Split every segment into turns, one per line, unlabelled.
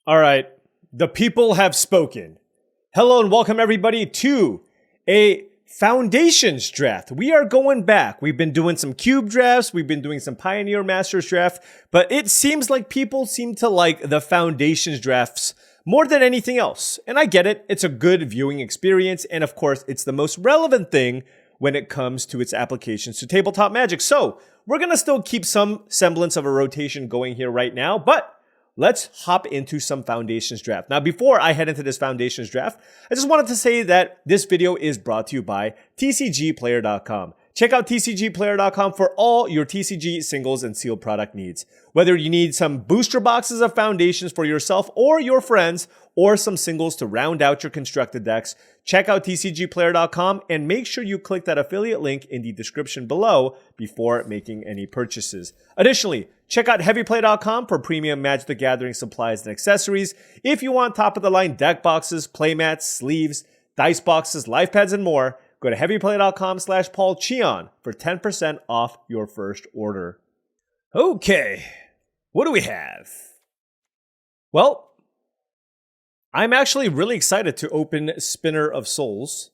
All right, the people have spoken. Hello and welcome everybody to a Foundations draft. We are going back. We've been doing some cube drafts, we've been doing some Pioneer Masters draft, but it seems like people seem to like the Foundations drafts more than anything else. And I get it, it's a good viewing experience, and of course, it's the most relevant thing when it comes to its applications to tabletop Magic. So, we're gonna still keep some semblance of a rotation going here right now, but let's hop into some Foundations draft. Now, before I head into this Foundations draft, I just wanted to say that this video is brought to you by TCGplayer.com. Check out TCGplayer.com for all your TCG singles and sealed product needs. Whether you need some booster boxes of Foundations for yourself or your friends, or some singles to round out your constructed decks, check out TCGplayer.com and make sure you click that affiliate link in the description below before making any purchases. Additionally, check out HeavyPlay.com for premium Magic the Gathering supplies and accessories. If you want top-of-the-line deck boxes, playmats, sleeves, dice boxes, life pads, and more, go to HeavyPlay.com/paulcheon for 10% off your first order. Okay, what do we have? Well, I'm actually really excited to open Spinner of Souls.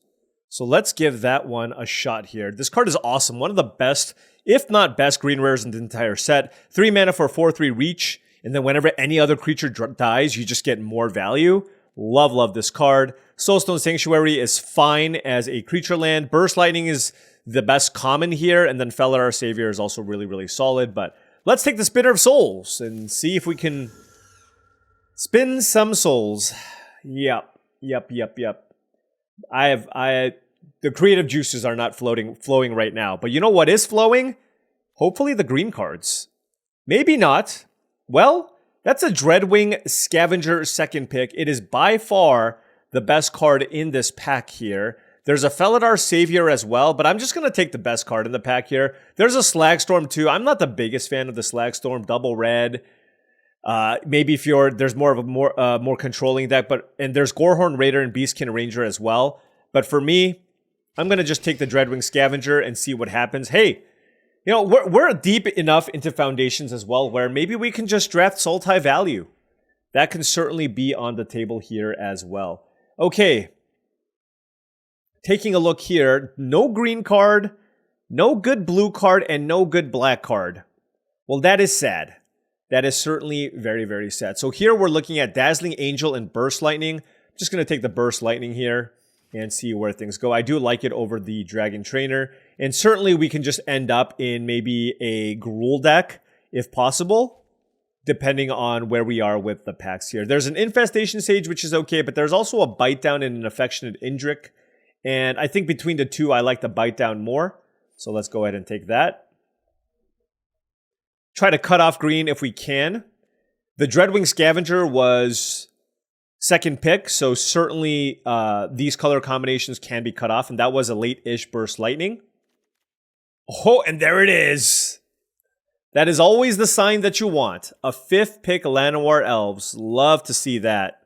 So let's give that one a shot here. This card is awesome. One of the best, if not best, green rares in the entire set. 3 mana for 4/3 reach. And then whenever any other creature dies, you just get more value. Love this card. Soulstone Sanctuary is fine as a creature land. Burst Lightning is the best common here. And then Felidar Savior is also really solid. But let's take the Spinner of Souls and see if we can spin some souls. Yep. The creative juices are not flowing right now. But you know what is flowing? Hopefully the green cards. Maybe not. Well, that's a Dreadwing Scavenger second pick. It is by far the best card in this pack here. There's a Felidar Savior as well, but I'm just going to take the best card in the pack here. There's a Slagstorm too. I'm not the biggest fan of the Slagstorm. Double red. Maybe if there's more of a more controlling deck, and there's Gorehorn Raider and Beastkin Ranger as well. But for me, I'm gonna just take the Dreadwing Scavenger and see what happens. Hey, you know, we're deep enough into Foundations as well, where maybe we can just draft Sultai Value. That can certainly be on the table here as well. Okay, taking a look here, no green card, no good blue card, and no good black card. Well, that is sad. That is certainly very sad. So here we're looking at Dazzling Angel and Burst Lightning. I'm just going to take the Burst Lightning here and see where things go. I do like it over the Dragon Trainer. And certainly we can just end up in maybe a Gruul deck, if possible, depending on where we are with the packs here. There's an Infestation Sage, which is okay, but there's also a Bite Down and an Affectionate Indrik. And I think between the two, I like the Bite Down more. So let's go ahead and take that. Try to cut off green if we can. The Dreadwing Scavenger was second pick, so certainly these color combinations can be cut off, and that was a late-ish Burst Lightning. Oh, and there it is. That is always the sign that you want. A 5th pick Llanowar Elves. Love to see that.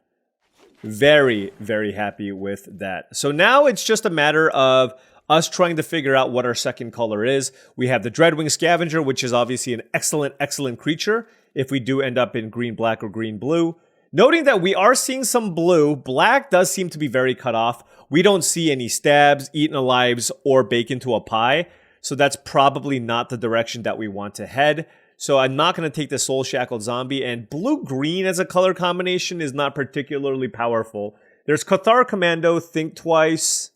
Very happy with that. So now it's just a matter of us trying to figure out what our second color is. We have the Dreadwing Scavenger, which is obviously an excellent creature if we do end up in green-black or green-blue. Noting that we are seeing some blue. Black does seem to be very cut off. We don't see any stabs, eaten alives, or bake into a pie. So that's probably not the direction that we want to head. So I'm not going to take the Soul Shackled Zombie. And blue-green as a color combination is not particularly powerful. There's Cathar Commando, Think Twice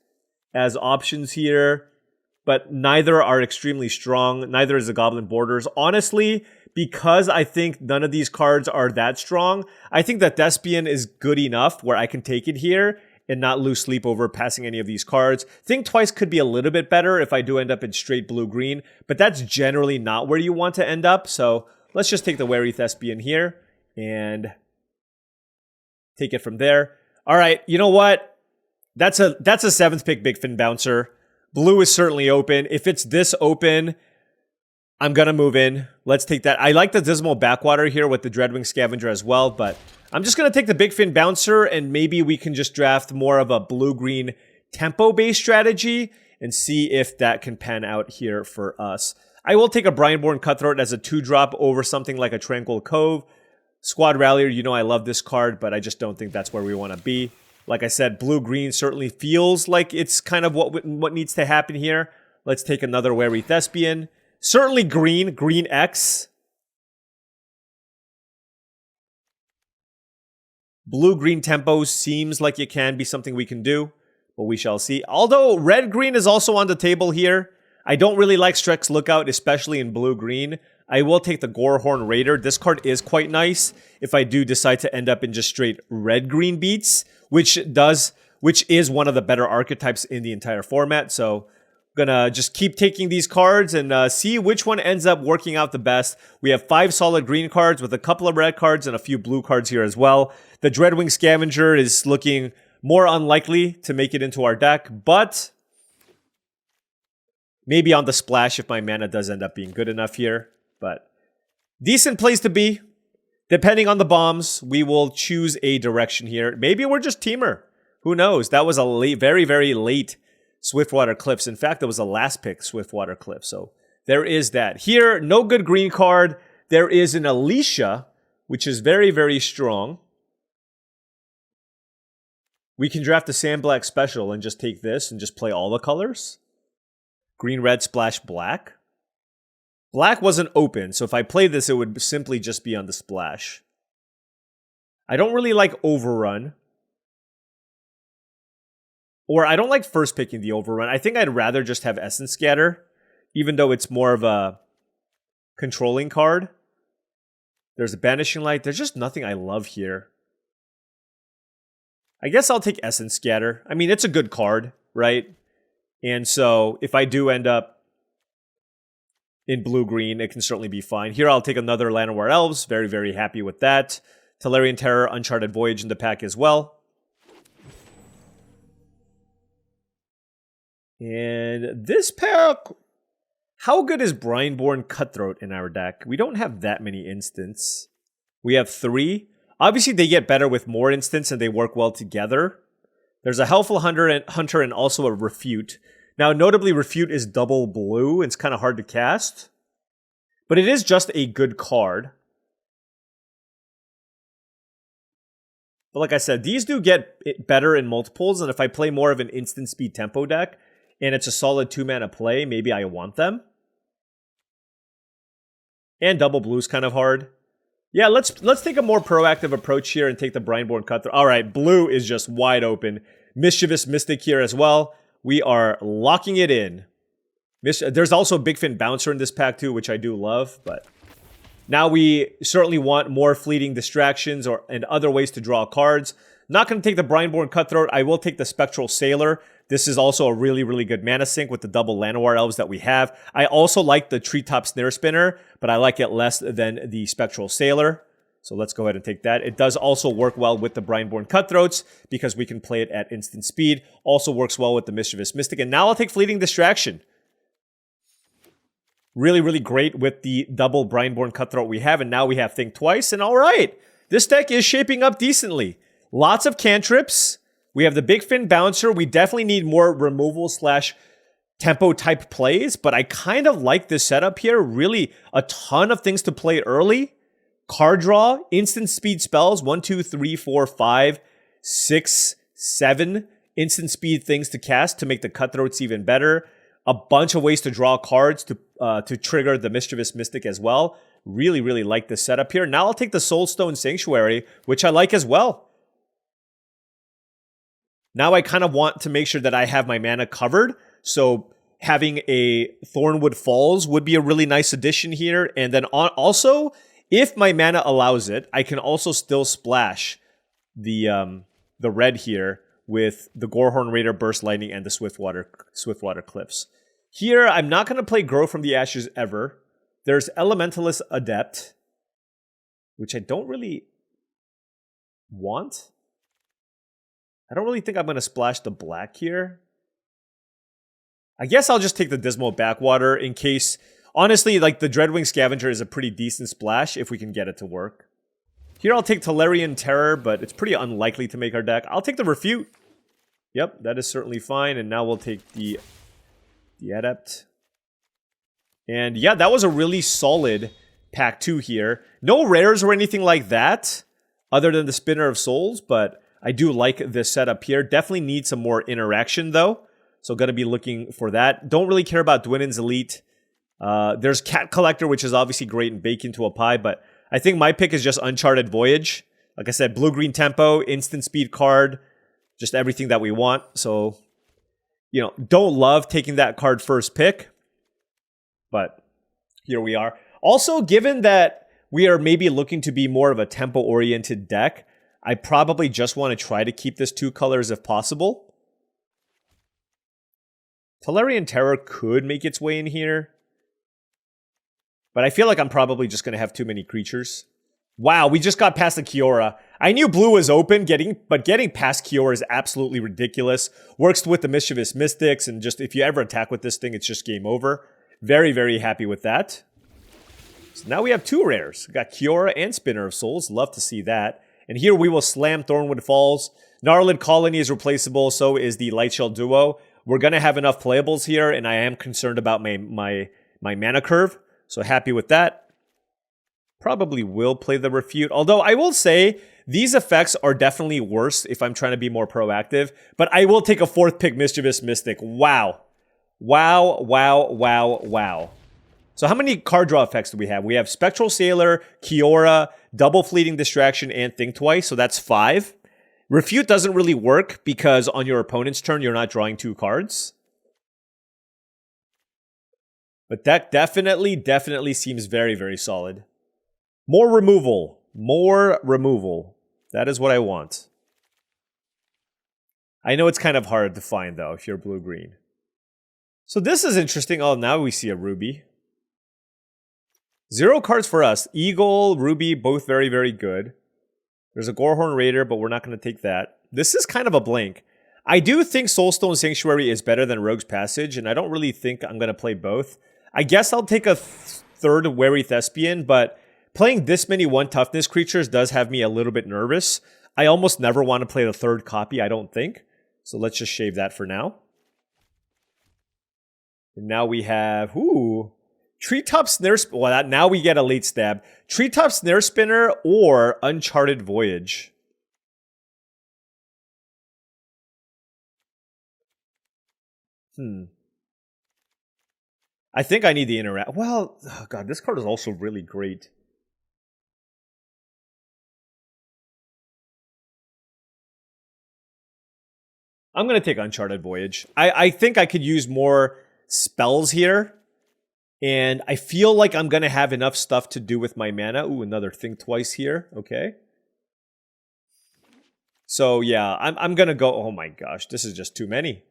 as options here, but neither are extremely strong. Neither is the Goblin Borders. Honestly, because I think none of these cards are that strong, I think that Thespian is good enough where I can take it here and not lose sleep over passing any of these cards. Think Twice could be a little bit better if I do end up in straight blue-green, but that's generally not where you want to end up. So let's just take the Wary Thespian here and take it from there. All right, you know what? That's a 7th pick Big Fin Bouncer. Blue is certainly open. If it's this open, I'm going to move in. Let's take that. I like the Dismal Backwater here with the Dreadwing Scavenger as well, but I'm just going to take the Big Fin Bouncer, and maybe we can just draft more of a blue-green tempo-based strategy and see if that can pan out here for us. I will take a Brineborn Cutthroat as a 2-drop over something like a Tranquil Cove. Squad Rallier, you know I love this card, but I just don't think that's where we want to be. Like I said, blue-green certainly feels like it's kind of what needs to happen here. Let's take another Wary Thespian. Certainly green X. Blue-green tempo seems like it can be something we can do, but we shall see. Although red-green is also on the table here. I don't really like Strex Lookout, especially in blue-green. I will take the Gorehorn Raider. This card is quite nice if I do decide to end up in just straight red-green beats, which is one of the better archetypes in the entire format. So I'm gonna just keep taking these cards and see which one ends up working out the best. We have 5 solid green cards with a couple of red cards and a few blue cards here as well. The Dreadwing Scavenger is looking more unlikely to make it into our deck, but maybe on the splash if my mana does end up being good enough here. But decent place to be. Depending on the bombs, we will choose a direction here. Maybe we're just Teamer. Who knows? That was a late, very, very late Swiftwater Cliffs. In fact, it was the last pick, Swiftwater Cliffs. So there is that. Here, no good green card. There is an Alicia, which is very, very strong. We can draft a Sandblack Special and just take this and just play all the colors. Green, red, splash, black. Black wasn't open, so if I play this, it would simply just be on the splash. I don't really like Overrun. Or I don't like first picking the Overrun. I think I'd rather just have Essence Scatter, even though it's more of a controlling card. There's a Banishing Light. There's just nothing I love here. I guess I'll take Essence Scatter. I mean, it's a good card, right? And so if I do end up in blue-green, it can certainly be fine. Here I'll take another Llanowar Elves. Very, very happy with that. Tolarian Terror, Uncharted Voyage in the pack as well. And this pack... How good is Brineborn Cutthroat in our deck? We don't have that many instants. We have 3. Obviously, they get better with more instants and they work well together. There's a Helpful Hunter and also a Refute. Now, notably, Refute is double blue. It's kind of hard to cast. But it is just a good card. But like I said, these do get better in multiples. And if I play more of an instant speed tempo deck, and it's a solid 2-mana play, maybe I want them. And double blue's kind of hard. Yeah, let's take a more proactive approach here and take the Brineborn Cutthroat. All right, blue is just wide open. Mischievous Mystic here as well. We are locking it in. There's also a Big Fin Bouncer in this pack too, which I do love. But now we certainly want more fleeting distractions and other ways to draw cards. Not going to take the Brineborn Cutthroat. I will take the Spectral Sailor. This is also a really, really good mana sink with the double Llanowar Elves that we have. I also like the Treetop Snare Spinner, but I like it less than the Spectral Sailor. So let's go ahead and take that. It does also work well with the Brineborn Cutthroats because we can play it at instant speed. Also works well with the Mischievous Mystic. And now I'll take Fleeting Distraction. Really, really great with the double Brineborn Cutthroat we have. And now we have Think Twice. And all right, this deck is shaping up decently. Lots of cantrips. We have the Big Fin Bouncer. We definitely need more removal / tempo type plays. But I kind of like this setup here. Really a ton of things to play early. Card draw, instant speed spells, 1, 2, 3, 4, 5, 6, 7 instant speed things to cast to make the Cutthroats even better. A bunch of ways to draw cards to trigger the Mischievous Mystic as well. Really, really like this setup here. Now I'll take the Soulstone Sanctuary, which I like as well. Now I kind of want to make sure that I have my mana covered. So having a Thornwood Falls would be a really nice addition here. And then also, if my mana allows it, I can also still splash the red here with the Gorehorn Raider, Burst Lightning, and the Swiftwater Cliffs. Here, I'm not going to play Grow from the Ashes ever. There's Elementalist Adept, which I don't really want. I don't really think I'm going to splash the black here. I guess I'll just take the Dismal Backwater in case... Honestly, like the Dreadwing Scavenger is a pretty decent splash if we can get it to work. Here I'll take Tolarian Terror, but it's pretty unlikely to make our deck. I'll take the Refute. Yep, that is certainly fine. And now we'll take the Adept. And yeah, that was a really solid pack 2 here. No rares or anything like that, other than the Spinner of Souls, but I do like this setup here. Definitely need some more interaction, though. So going to be looking for that. Don't really care about Dwinnen's Elite. There's Cat Collector, which is obviously great and bake into a pie, but I think my pick is just Uncharted Voyage. Like I said, blue-green tempo, instant speed card, just everything that we want. So, you know, don't love taking that card first pick, but here we are. Also, given that we are maybe looking to be more of a tempo-oriented deck, I probably just want to try to keep this 2 colors if possible. Tolarian Terror could make its way in here, but I feel like I'm probably just going to have too many creatures. Wow, we just got past the Kiora. I knew blue was open, but getting past Kiora is absolutely ridiculous. Works with the Mischievous Mystics, and just if you ever attack with this thing, it's just game over. Very, very happy with that. So now we have 2 rares. We got Kiora and Spinner of Souls. Love to see that. And here we will slam Thornwood Falls. Gnarlid Colony is replaceable, so is the Lightshell Duo. We're going to have enough playables here, and I am concerned about my mana curve. So happy with that. Probably will play the Refute. Although I will say, these effects are definitely worse if I'm trying to be more proactive. But I will take a 4th pick Mischievous Mystic. Wow. Wow, wow, wow, wow. So how many card draw effects do we have? We have Spectral Sailor, Kiora, Double Fleeting Distraction, and Think Twice. So that's 5. Refute doesn't really work because on your opponent's turn, you're not drawing 2 cards. But that definitely seems very, very solid. More removal. More removal. That is what I want. I know it's kind of hard to find, though, if you're blue-green. So this is interesting. Oh, now we see a Ruby. 0 cards for us. Eagle, Ruby, both very, very good. There's a Gorehorn Raider, but we're not going to take that. This is kind of a blank. I do think Soulstone Sanctuary is better than Rogue's Passage, and I don't really think I'm going to play both. I guess I'll take a 3rd Wary Thespian, but playing this many 1 toughness creatures does have me a little bit nervous. I almost never want to play the 3rd copy, I don't think. So let's just shave that for now. And now we have, Treetop Snare Spinner. Well, now we get a late stab. Treetop Snare Spinner or Uncharted Voyage. I think I need the interact. Well, oh God, this card is also really great. I'm going to take Uncharted Voyage. I think I could use more spells here. And I feel like I'm going to have enough stuff to do with my mana. Ooh, another Think Twice here. Okay. So, yeah, I'm going to go... Oh, my gosh. This is just too many.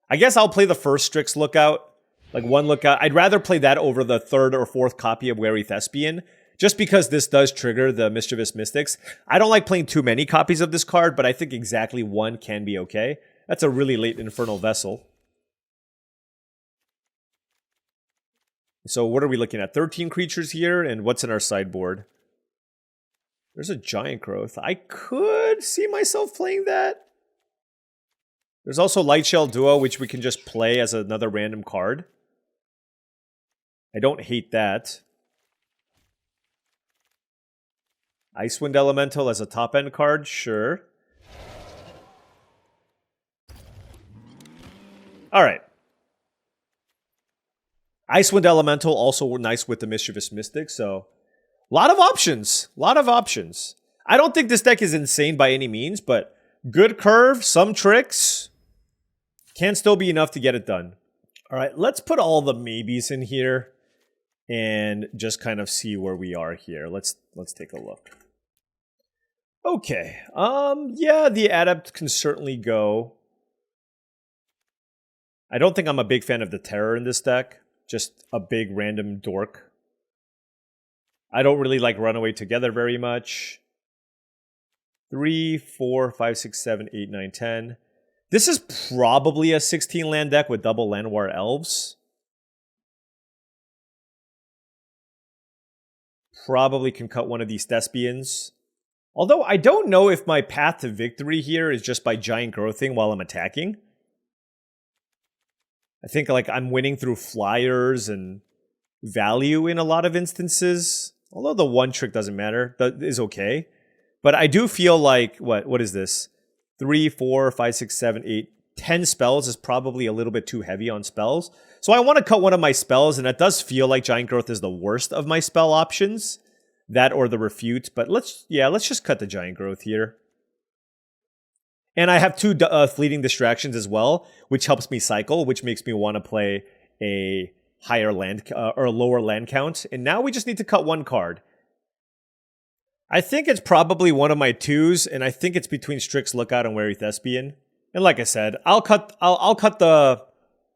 I guess I'll play the first Strix Lookout. Like, 1 Lookout. I'd rather play that over the 3rd or 4th copy of Wary Thespian. Just because this does trigger the Mischievous Mystics. I don't like playing too many copies of this card, but I think exactly 1 can be okay. That's a really late Infernal Vessel. So what are we looking at? 13 creatures here, and what's in our sideboard? There's a Giant Growth. I could see myself playing that. There's also Lightshell Duo, which we can just play as another random card. I don't hate that. Icewind Elemental as a top-end card, sure. Alright. Icewind Elemental, also nice with the Mischievous Mystic, so... A lot of options. A lot of options. I don't think this deck is insane by any means, but good curve, some tricks. Can still be enough to get it done. Alright, let's put all the maybes in here and just kind of see where we are here. Let's take a look. Okay. Yeah, the Adept can certainly go. I don't think I'm a big fan of the Terror in this deck. Just a big random dork. I don't really like Runaway Together very much. 3, 4, 5, 6, 7, 8, 9, 10. This is probably a 16 land deck with double Llanowar Elves. Probably can cut one of these Thespians. Although I don't know if my path to victory here is just by Giant Growthing while I'm attacking. I think like I'm winning through flyers and value in a lot of instances. Although the one trick doesn't matter, that is okay. But I do feel like, what is this? 3, 4, 5, 6, 7, 8, 10 spells is probably a little bit too heavy on spells. So I want to cut one of my spells, and it does feel like Giant Growth is the worst of my spell options. That or the Refute, but let's just cut the Giant Growth here. And I have 2 fleeting distractions as well, which helps me cycle, which makes me want to play a higher land or a lower land count. And now we just need to cut 1 card. I think it's probably one of my 2s, and I think it's between Strix Lookout and Wary Thespian. And like I said, I'll cut the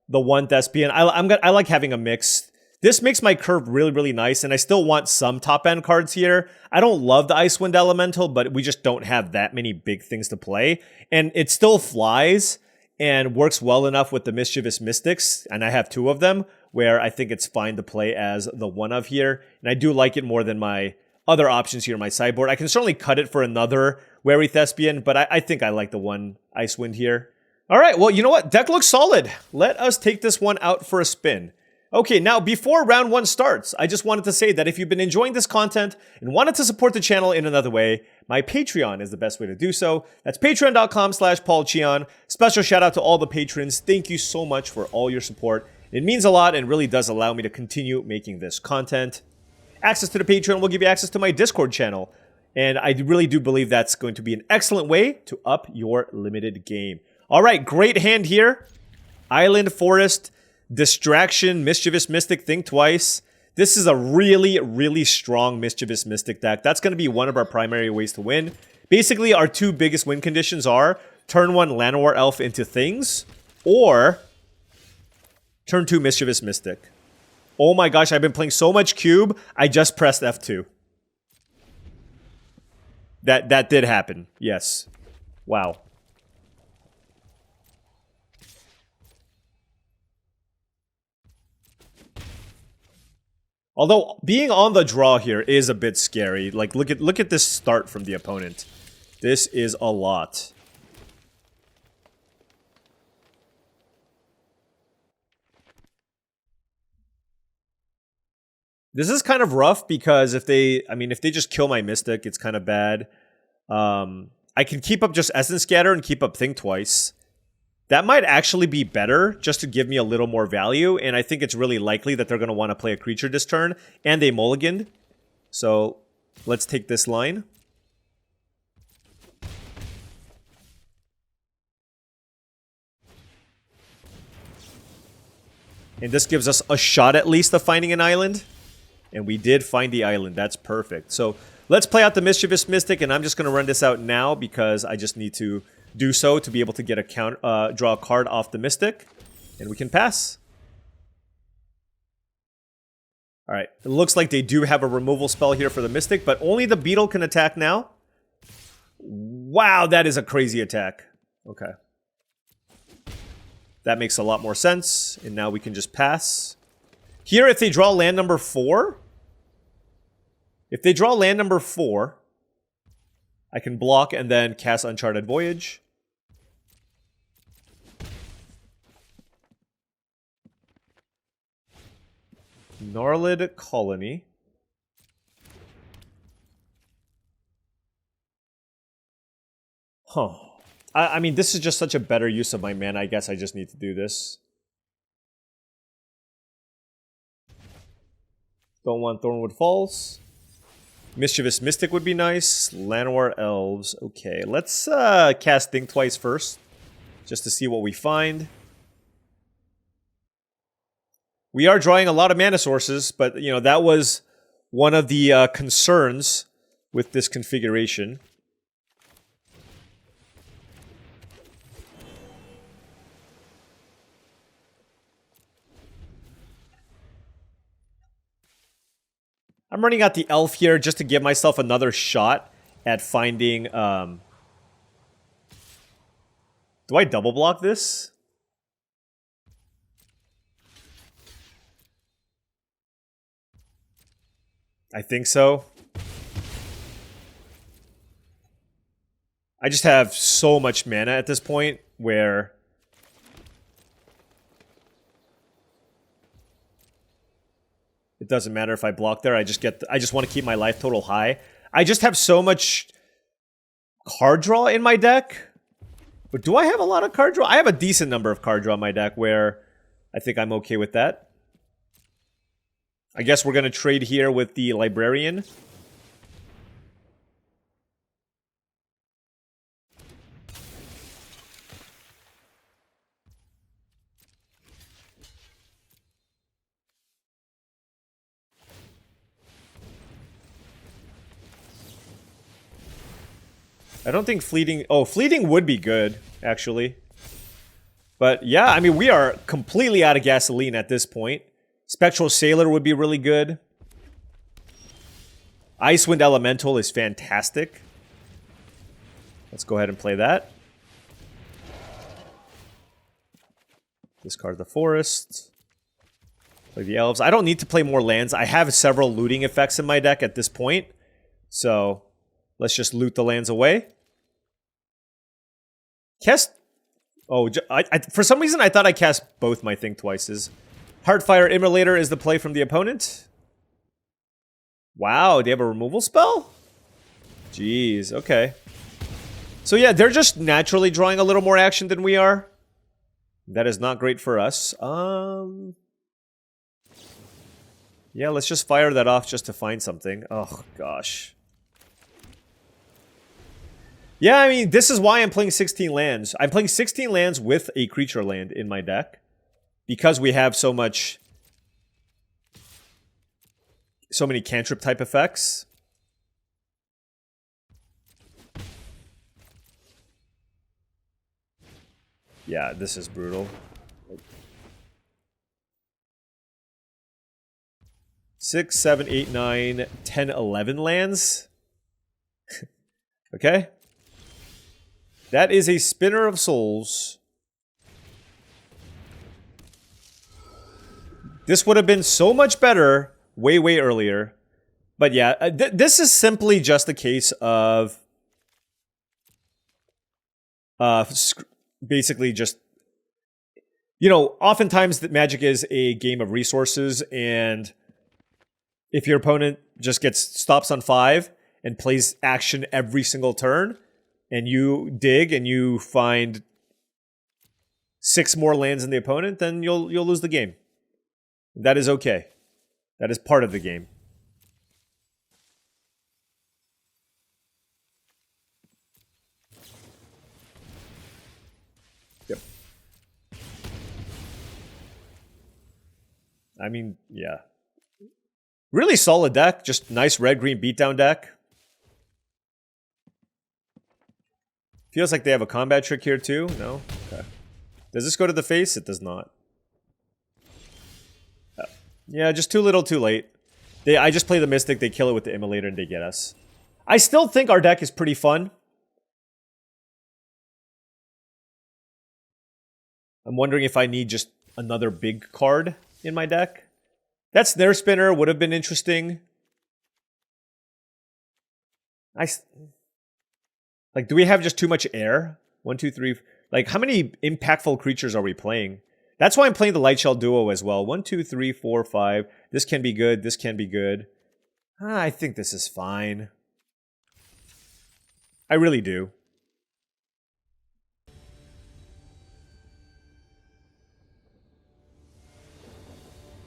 1 Thespian. I like having a mix. This makes my curve really, really nice, and I still want some top-end cards here. I don't love the Icewind Elemental, but we just don't have that many big things to play. And it still flies and works well enough with the Mischievous Mystics, and I have 2 of them, where I think it's fine to play as the 1 of here. And I do like it more than my other options here in my sideboard. I can certainly cut it for another Wary Thespian, but I think I like the 1 Icewind here. All right, well, you know what? Deck looks solid. Let us take this one out for a spin. Okay, now before round 1 starts, I just wanted to say that if you've been enjoying this content and wanted to support the channel in another way, my Patreon is the best way to do so. That's patreon.com/paulcheon. Special shout out to all the patrons. Thank you so much for all your support. It means a lot and really does allow me to continue making this content. Access to the Patreon will give you access to my Discord channel. And I really do believe that's going to be an excellent way to up your limited game. All right, great hand here. Island, Forest, Distraction, Mischievous Mystic, Think Twice. This is a really, really strong Mischievous Mystic deck. That's going to be one of our primary ways to win. Basically, our 2 biggest win conditions are turn 1 Llanowar Elf into Things, or turn 2 Mischievous Mystic. Oh my gosh, I've been playing so much Cube, I just pressed F2. That did happen, yes. Wow. Although being on the draw here is a bit scary. Like look at this start from the opponent. This is a lot. This is kind of rough because if they just kill my Mystic, it's kind of bad. I can keep up just Essence Scatter and keep up Think Twice. That might actually be better, just to give me a little more value, and I think it's really likely that they're going to want to play a creature this turn, and they mulliganed. So, let's take this line. And this gives us a shot at least of finding an island. And we did find the island, that's perfect. So, let's play out the Mischievous Mystic, and I'm just going to run this out now because I just need to do so to be able to get a draw a card off the Mystic, and we can pass. All right, it looks like they do have a removal spell here for the Mystic, but only the Beetle can attack now. Wow, that is a crazy attack. Okay. That makes a lot more sense, and now we can just pass. Here, if they draw land number 4, I can block and then cast Uncharted Voyage. Gnarlid Colony. Huh. I mean, this is just such a better use of my mana. I guess I just need to do this. Don't want Thornwood Falls. Mischievous Mystic would be nice. Llanowar Elves. Okay, let's cast Think Twice first, just to see what we find. We are drawing a lot of mana sources, but, you know, that was one of the concerns with this configuration. I'm running out the elf here just to give myself another shot at finding... Do I double block this? I think so. I just have so much mana at this point where... It doesn't matter if I block there. I just want to keep my life total high. I just have so much card draw in my deck. But do I have a lot of card draw? I have a decent number of card draw in my deck where I think I'm okay with that. I guess we're going to trade here with the Librarian. I don't think Fleeting... Oh, Fleeting would be good, actually. But yeah, I mean, we are completely out of gasoline at this point. Spectral Sailor would be really good. Icewind Elemental is fantastic. Let's go ahead and play that. Discard the Forest. Play the Elves. I don't need to play more lands. I have several looting effects in my deck at this point. So... let's just loot the lands away. Cast... Oh, for some reason I thought I cast both my Think Twices. Heartfire Immolator is the play from the opponent. Wow, they have a removal spell? Jeez, okay. So yeah, they're just naturally drawing a little more action than we are. That is not great for us. Yeah, let's just fire that off just to find something. Oh, gosh. Yeah, I mean, this is why I'm playing 16 lands. I'm playing 16 lands with a creature land in my deck. Because we have so many cantrip type effects. Yeah, this is brutal. 6, 7, 8, 9, 10, 11 lands. Okay. That is a Spinner of Souls. This would have been so much better way, way earlier. But yeah, this is simply just a case of... basically just... You know, oftentimes Magic is a game of resources, and if your opponent just stops on 5 and plays action every single turn, and you dig and you find 6 more lands than the opponent, then you'll lose the game. That is okay. That is part of the game. Yep. I mean, yeah. Really solid deck. Just nice red-green beatdown deck. Feels like they have a combat trick here too. No? Okay. Does this go to the face? It does not. Oh. Yeah, just too little too late. I just play the Mystic, they kill it with the Immolator, and they get us. I still think our deck is pretty fun. I'm wondering if I need just another big card in my deck. That Snare Spinner would have been interesting. Like, do we have just too much air? 1, 2, 3... Like, how many impactful creatures are we playing? That's why I'm playing the Lightshell Duo as well. 1, 2, 3, 4, 5. This can be good. This can be good. I think this is fine. I really do.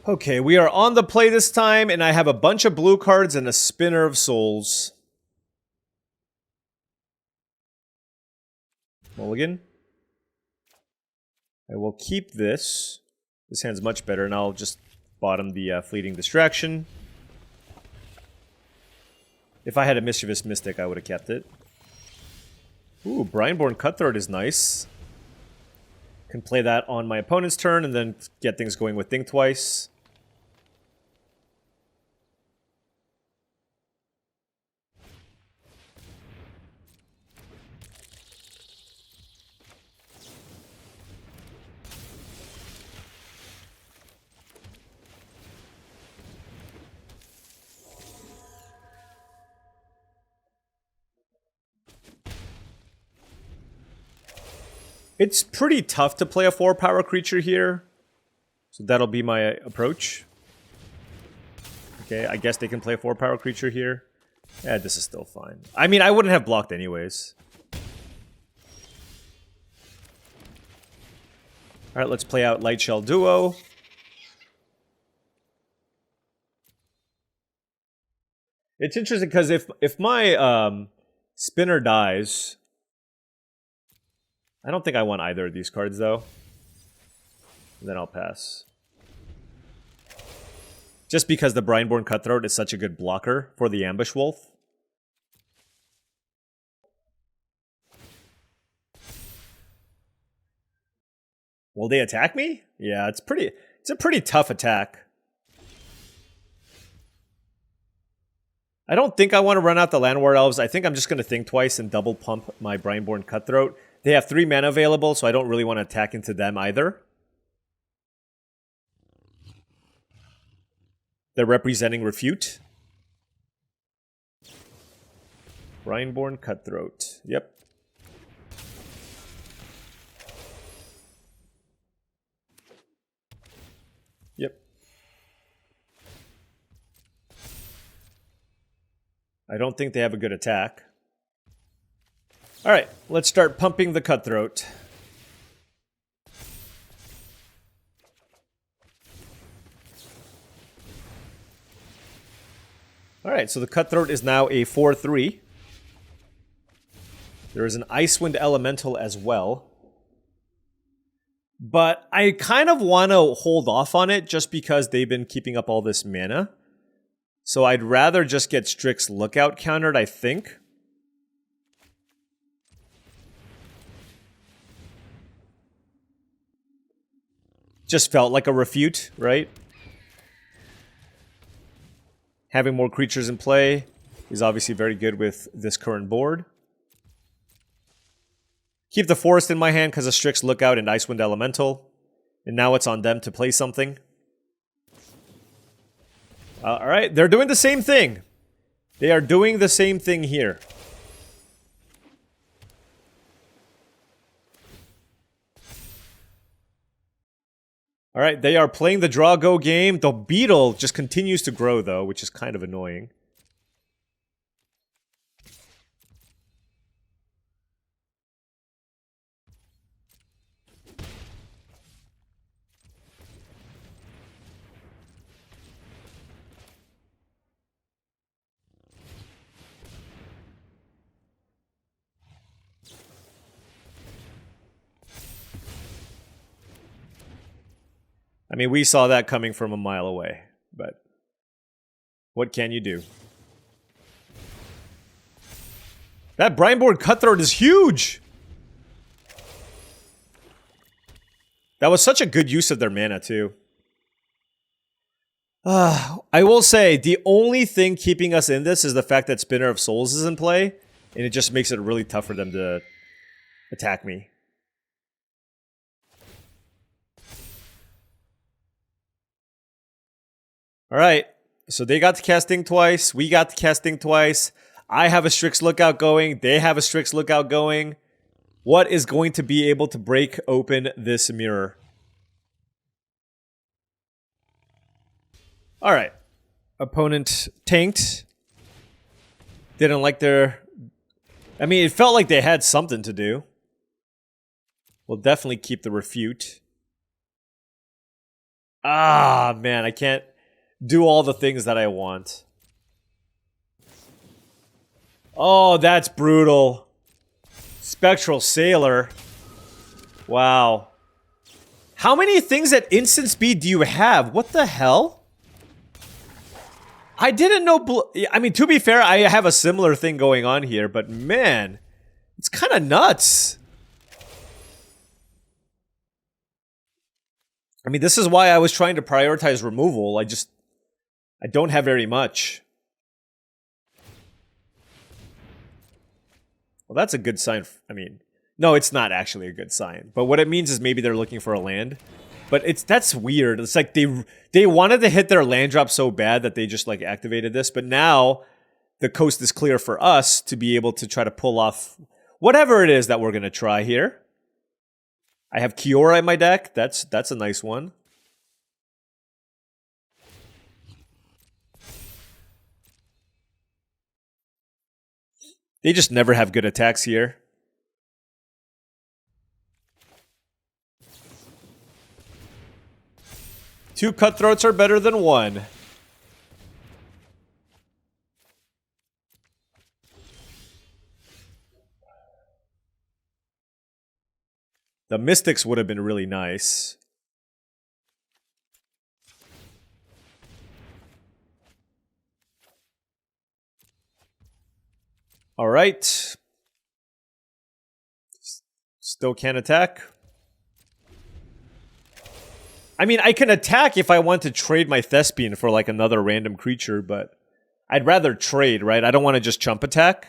Okay, we are on the play this time, and I have a bunch of blue cards and a Spinner of Souls. Mulligan. I will keep this. This hand's much better, and I'll just bottom the Fleeting Distraction. If I had a Mischievous Mystic, I would have kept it. Ooh, Brineborn Cutthroat is nice. Can play that on my opponent's turn and then get things going with Think Twice. It's pretty tough to play a 4-power creature here. So that'll be my approach. Okay, I guess they can play a 4-power creature here. Yeah, this is still fine. I mean, I wouldn't have blocked anyways. Alright, let's play out Light Shell Duo. It's interesting because if my spinner dies... I don't think I want either of these cards, though. And then I'll pass. Just because the Brineborn Cutthroat is such a good blocker for the Ambush Wolf. Will they attack me? Yeah, it's a pretty tough attack. I don't think I want to run out the Landward Elves. I think I'm just going to think twice and double pump my Brineborn Cutthroat. They have 3 mana available, so I don't really want to attack into them either. They're representing Refute. Brineborn Cutthroat. Yep. Yep. I don't think they have a good attack. Alright, let's start pumping the Cutthroat. Alright, so the Cutthroat is now a 4/3. There is an Icewind Elemental as well. But I kind of want to hold off on it just because they've been keeping up all this mana. So I'd rather just get Strix's Lookout countered, I think. Just felt like a refute, right? Having more creatures in play is obviously very good with this current board. Keep the Forest in my hand because of Strix's Lookout and Icewind Elemental. And now it's on them to play something. Alright, they're doing the same thing. They are doing the same thing here. Alright, they are playing the draw-go game. The beetle just continues to grow, though, which is kind of annoying. I mean, we saw that coming from a mile away, but what can you do? That Brineborn Cutthroat is huge! That was such a good use of their mana, too. I will say, the only thing keeping us in this is the fact that Spinner of Souls is in play, and it just makes it really tough for them to attack me. Alright, so they got to casting twice, we got to casting twice. I have a Strix's Lookout going, they have a Strix's Lookout going. What is going to be able to break open this mirror? Alright. Opponent tanked. Didn't like their... I mean, it felt like they had something to do. We'll definitely keep the refute. Ah, man, I can't do all the things that I want. Oh, that's brutal. Spectral Sailor. Wow. How many things at instant speed do you have? What the hell? I didn't know... I mean, to be fair, I have a similar thing going on here, but man, it's kind of nuts. I mean, this is why I was trying to prioritize removal. I don't have very much. Well, that's a good sign. I mean, no, it's not actually a good sign. But what it means is maybe they're looking for a land. But that's weird. It's like they wanted to hit their land drop so bad that they just like activated this. But now the coast is clear for us to be able to try to pull off whatever it is that we're going to try here. I have Kiora in my deck. That's a nice one. They just never have good attacks here. Two cutthroats are better than one. The Mystics would have been really nice. All right. Still can't attack. I mean, I can attack if I want to trade my Thespian for like another random creature, but I'd rather trade, right? I don't want to just chump attack.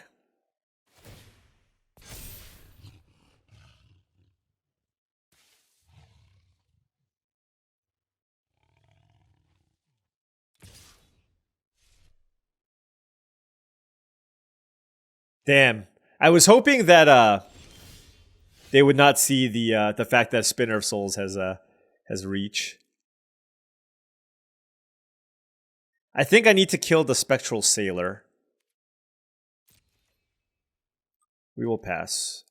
Damn. I was hoping that they would not see the fact that Spinner of Souls has reach. I think I need to kill the Spectral Sailor. We will pass.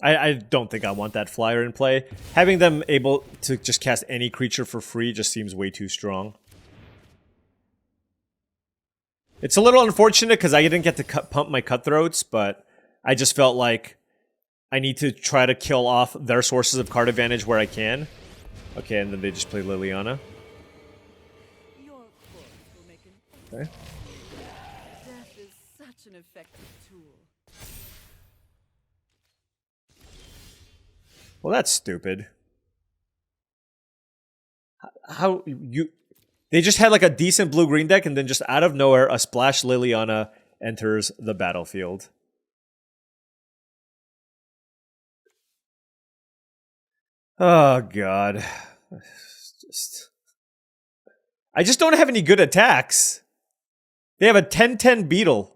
I don't think I want that flyer in play. Having them able to just cast any creature for free just seems way too strong. It's a little unfortunate because I didn't get to pump my cutthroats, but I just felt like I need to try to kill off their sources of card advantage where I can. Okay, and then they just play Liliana. Okay.
Death is such an effective tool.
Well, that's stupid. How you... They just had like a decent blue-green deck, and then just out of nowhere, a Splash Liliana enters the battlefield. Oh, God. I just don't have any good attacks. They have a 10-10 Beetle.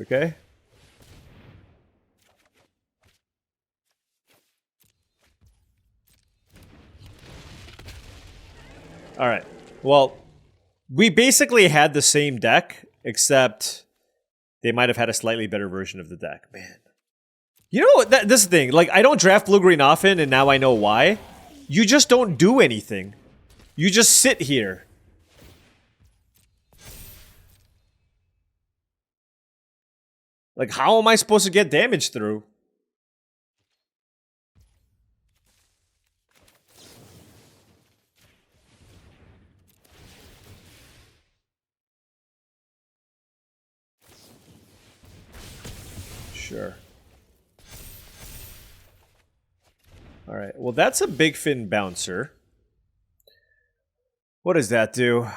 Okay. All right. Well, we basically had the same deck, except they might have had a slightly better version of the deck. Man. You know, this thing, like, I don't draft blue-green often, and now I know why. You just don't do anything. You just sit here. Like, how am I supposed to get damage through? Sure. Alright, well that's a big fin bouncer. What does that do?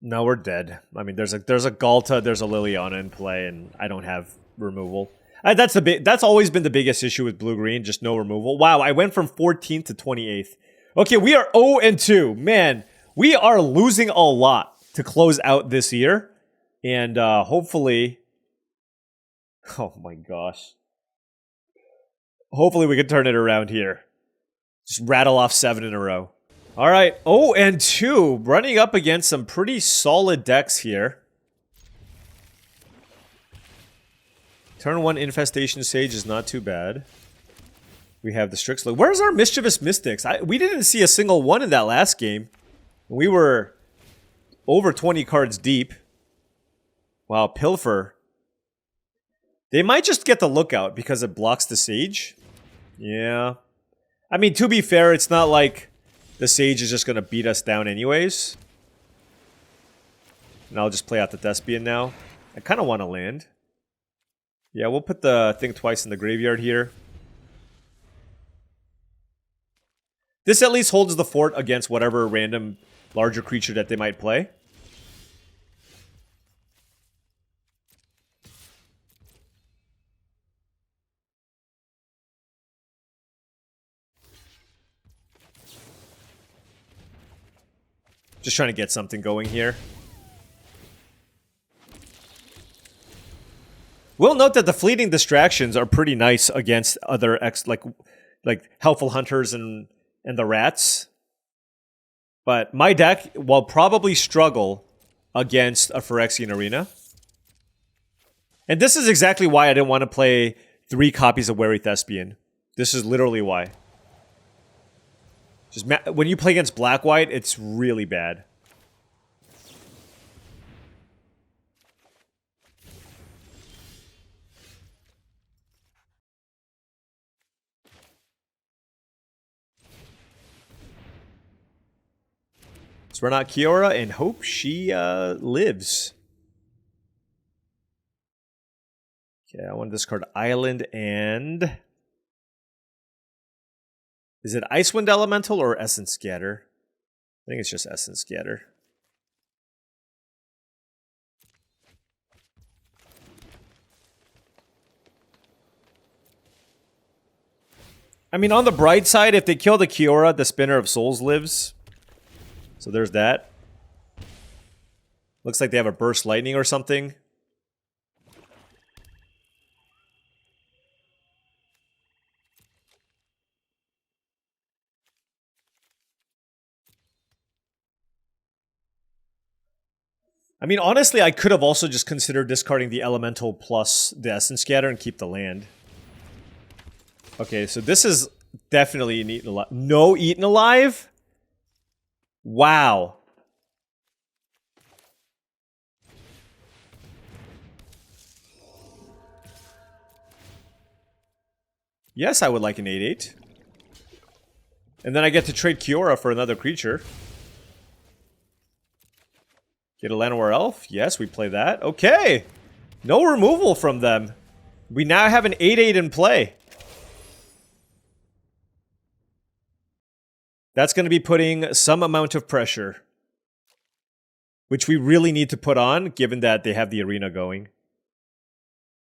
No, we're dead. I mean, there's a Galta, there's a Liliana in play, and I don't have removal. That's always been the biggest issue with blue-green, just no removal. Wow, I went from 14th to 28th. Okay, we are 0-2. Man, we are losing a lot to close out this year. And hopefully... Oh my gosh. Hopefully we can turn it around here. Just rattle off 7 in a row. Alright, 0-2. Running up against some pretty solid decks here. Turn 1 Infestation Sage is not too bad. We have the Strixler. Where's our Mischievous Mystics? We didn't see a single one in that last game. We were over 20 cards deep. Wow, Pilfer. They might just get the Lookout because it blocks the Sage. Yeah. I mean, to be fair, it's not like the Sage is just going to beat us down anyways. And I'll just play out the Thespian now. I kind of want to land. Yeah, we'll put the Think Twice in the graveyard here. This at least holds the fort against whatever random larger creature that they might play. Just trying to get something going here. We'll note that the fleeting distractions are pretty nice against other like Helpful Hunters and the Rats. But my deck will probably struggle against a Phyrexian Arena. And this is exactly why I didn't want to play 3 copies of Wary Thespian. This is literally why. Just when you play against Black-White, it's really bad. Let's run out Kiora and hope she lives. Okay, I want to discard Island and... Is it Icewind Elemental or Essence Scatter? I think it's just Essence Scatter. I mean, on the bright side, if they kill the Kiora, the Spinner of Souls lives. So there's that. Looks like they have a Burst Lightning or something. I mean, honestly, I could have also just considered discarding the Elemental plus the Essence Scatter and keep the land. Okay, so this is definitely an Eaten Alive. No Eaten Alive? Wow. Yes, I would like an 8/8. And then I get to trade Kiora for another creature. Get a Llanowar Elf? Yes, we play that. Okay. No removal from them. We now have an 8/8 in play. That's going to be putting some amount of pressure. Which we really need to put on, given that they have the arena going.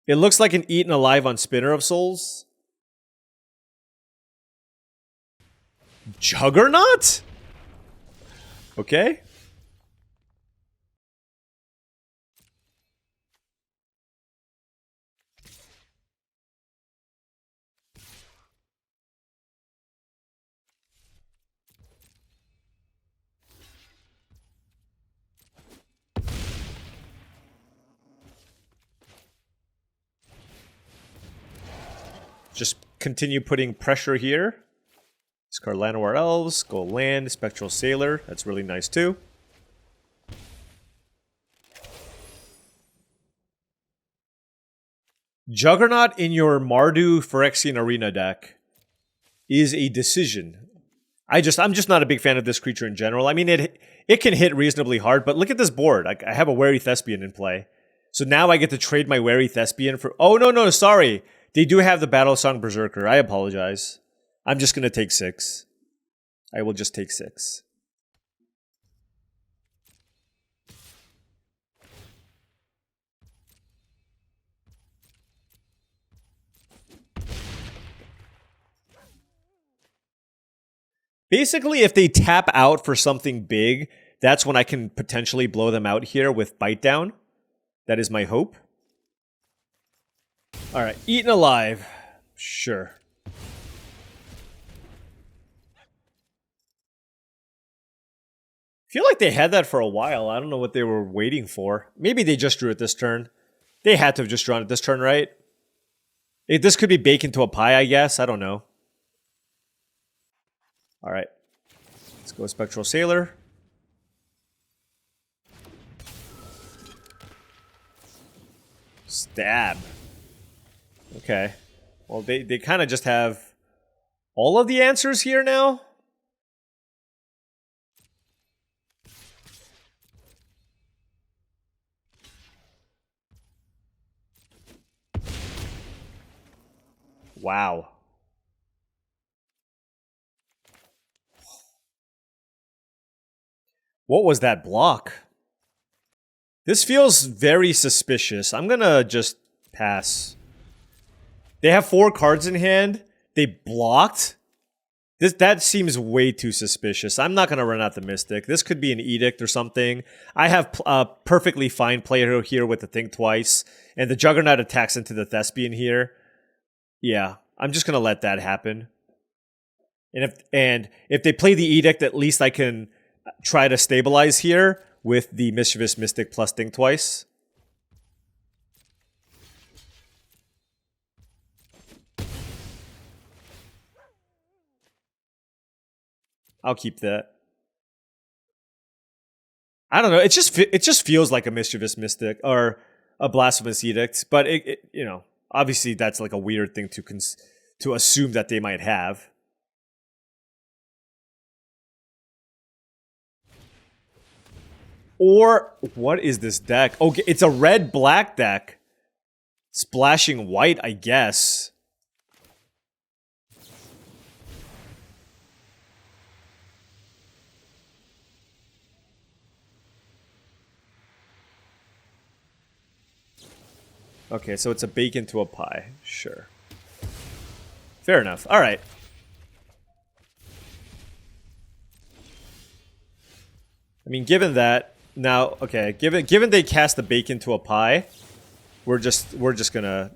It looks like an Eaten Alive on Spinner of Souls. Juggernaut? Okay. Just continue putting pressure here. Discard Llanowar Elves, go land, Spectral Sailor. That's really nice too. Juggernaut in your Mardu Phyrexian Arena deck is a decision. I'm just not a big fan of this creature in general. I mean, it can hit reasonably hard, but look at this board. I have a Wary Thespian in play. So now I get to trade my Wary Thespian for... Oh, no, sorry. They do have the Battlesong Berserker. I apologize. I'm just going to take 6. I will just take 6. Basically, if they tap out for something big, that's when I can potentially blow them out here with Bite Down. That is my hope. Alright, Eaten Alive. Sure. Feel like they had that for a while. I don't know what they were waiting for. Maybe they just drew it this turn. They had to have just drawn it this turn, right? This could be baked into a pie, I guess. I don't know. Alright. Let's go Spectral Sailor. Stab. Okay. Well, they kind of just have all of the answers here now. Wow. What was that block? This feels very suspicious. I'm gonna just pass. They have 4 cards in hand. They blocked. That seems way too suspicious. I'm not gonna run out the Mystic. This could be an Edict or something. I have a perfectly fine player here with the Think Twice, and the Juggernaut attacks into the Thespian here. Yeah, I'm just gonna let that happen. And if they play the Edict, at least I can try to stabilize here with the Mischievous Mystic plus Think Twice. I'll keep that. I don't know. It just feels like a Mischievous Mystic or a Blasphemous Edict, but you know, obviously that's like a weird thing to assume that they might have. Or what is this deck? Okay, it's a red-black deck. Splashing white, I guess. Okay, so it's a bacon to a pie. Sure. Fair enough. All right. I mean, given that now, okay, given they cast the bacon to a pie, we're just gonna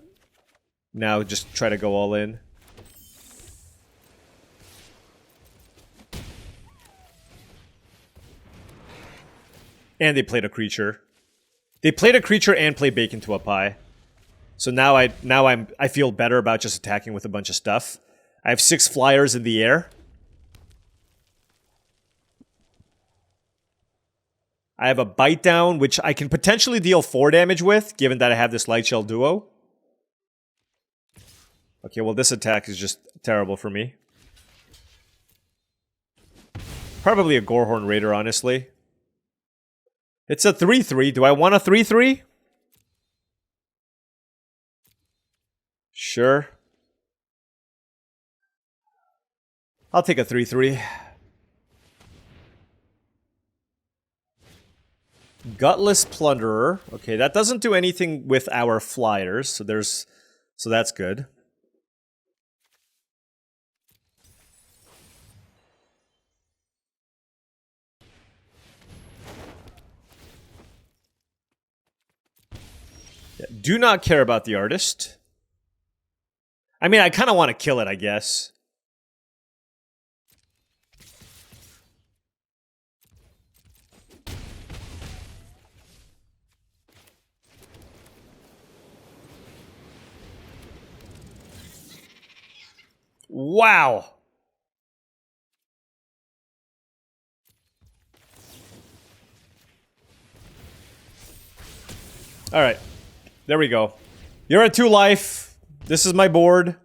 now just try to go all in. And they played a creature. They played a creature and played bacon to a pie. So now I feel better about just attacking with a bunch of stuff. I have 6 flyers in the air. I have a Bite Down, which I can potentially deal 4 damage with, given that I have this Light Shell Duo. Okay, well this attack is just terrible for me. Probably a Gorehorn Raider, honestly. It's a 3/3. Do I want a 3/3? Sure. I'll take a 3/3. Gutless Plunderer. Okay, that doesn't do anything with our flyers, so that's good. Yeah, do not care about the artist. I mean, I kind of want to kill it, I guess. Wow. All right. There we go. You're at 2 life. This is my board.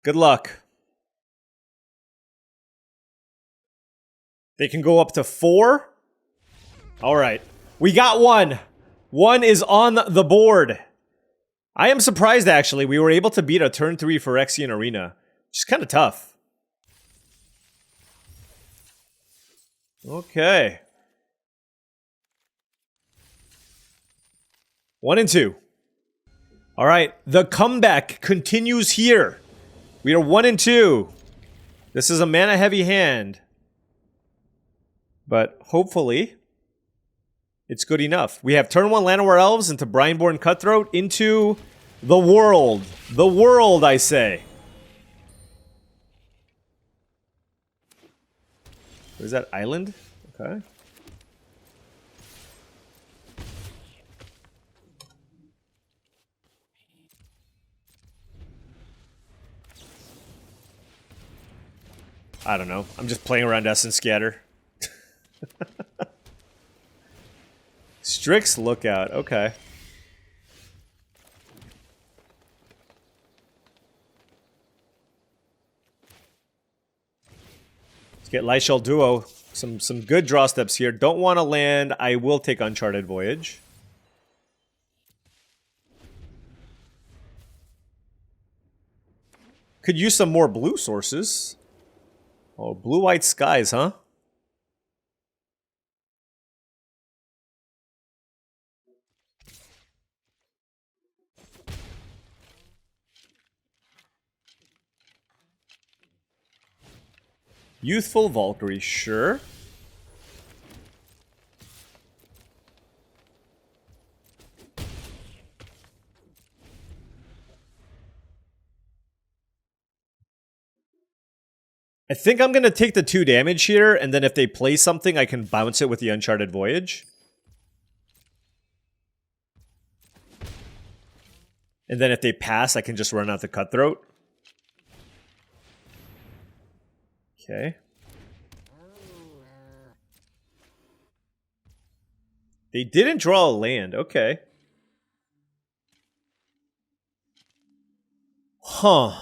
Good luck. They can go up to 4. All right. We got 1. 1 is on the board. I am surprised, actually. We were able to beat a turn 3 Phyrexian Arena. Which is kind of tough. Okay. 1 and 2. All right. The comeback continues here. We are 1 and 2. This is a mana-heavy hand. But hopefully, it's good enough. We have turn 1 Llanowar Elves into Brineborn Cutthroat into the world. The world, I say. What is that? Island? Okay. I don't know. I'm just playing around Essence Scatter. Strix Lookout. Okay. Get Lightshell Duo. Some good draw steps here. Don't want to land. I will take Uncharted Voyage. Could use some more blue sources. Oh, blue-white skies, huh? Youthful Valkyrie, sure. I think I'm going to take the 2 damage here, and then if they play something, I can bounce it with the Uncharted Voyage. And then if they pass, I can just run out the Cutthroat. Okay. They didn't draw a land. Okay. Huh.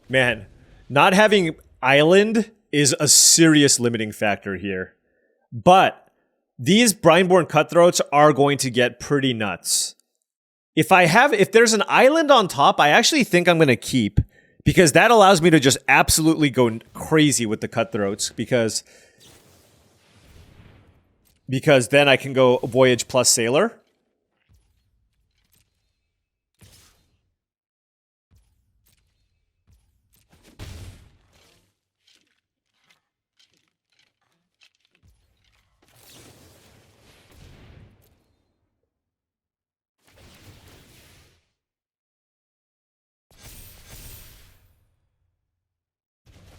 Man, not having Island is a serious limiting factor here. But these Brineborn Cutthroats are going to get pretty nuts. If there's an island on top, I actually think I'm going to keep. Because that allows me to just absolutely go crazy with the Cutthroats. Because then I can go Voyage plus Sailor.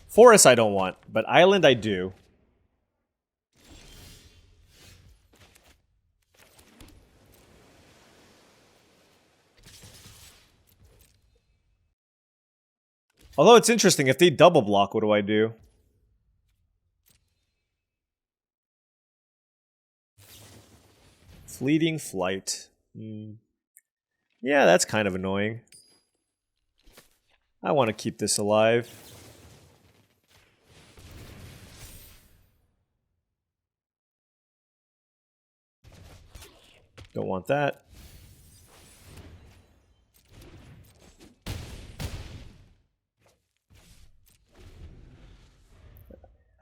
Forest I don't want, but Island I do. Although it's interesting, if they double block, what do I do? Fleeting Flight. Yeah, that's kind of annoying. I want to keep this alive. Don't want that.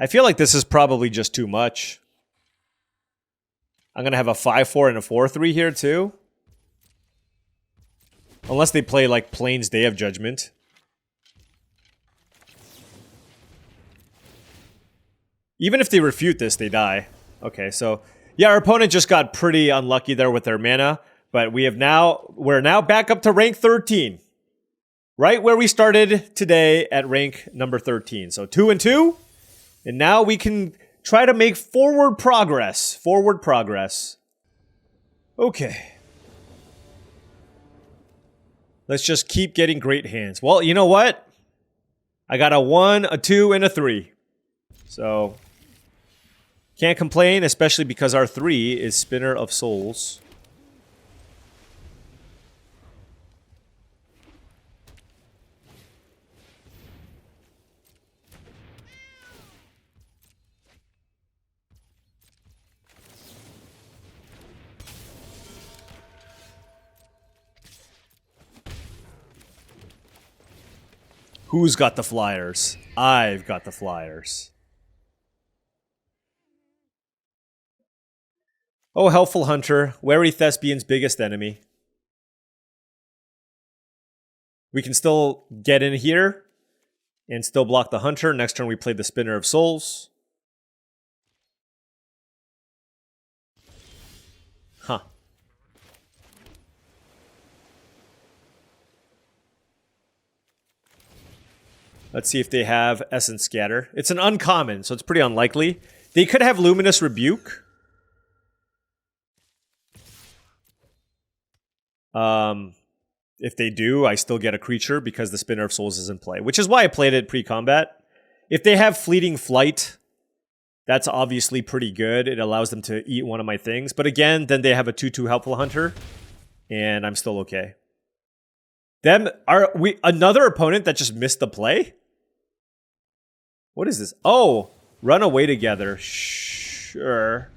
I feel like this is probably just too much. I'm going to have a 5-4 and a 4-3 here too. Unless they play like Plains Day of Judgment. Even if they refute this, they die. Okay, so yeah, our opponent just got pretty unlucky there with their mana, but we're now back up to rank 13. Right where we started today at rank number 13. So 2-2, and now we can try to make forward progress. Forward progress. Okay. Let's just keep getting great hands. Well, you know what? I got a 1, a 2, and a 3. So can't complain, especially because our 3 is Spinner of Souls. Who's got the flyers? I've got the flyers. Oh, Helpful Hunter, wary Thespian's biggest enemy. We can still get in here and still block the Hunter. Next turn we play the Spinner of Souls. Huh. Let's see if they have Essence Scatter. It's an uncommon, so it's pretty unlikely. They could have Luminous Rebuke. if they do, I still get a creature because the Spinner of Souls is in play, which is why I played it pre-combat. If they have Fleeting Flight, that's obviously pretty good. It allows them to eat one of my things. But again, then they have a 2/2 Helpful Hunter, and I'm still okay. Another opponent that just missed the play? What is this? Oh, run away together. Sure.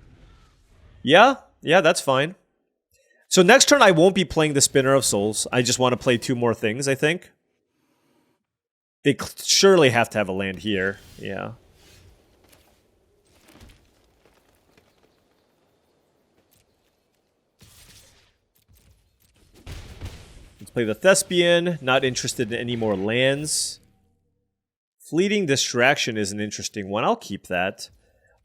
Yeah, that's fine. So next turn I won't be playing the Spinner of Souls. I just want to play 2 more things, I think. They surely have to have a land here. Yeah. Let's play the Thespian. Not interested in any more lands. Fleeting Distraction is an interesting one. I'll keep that.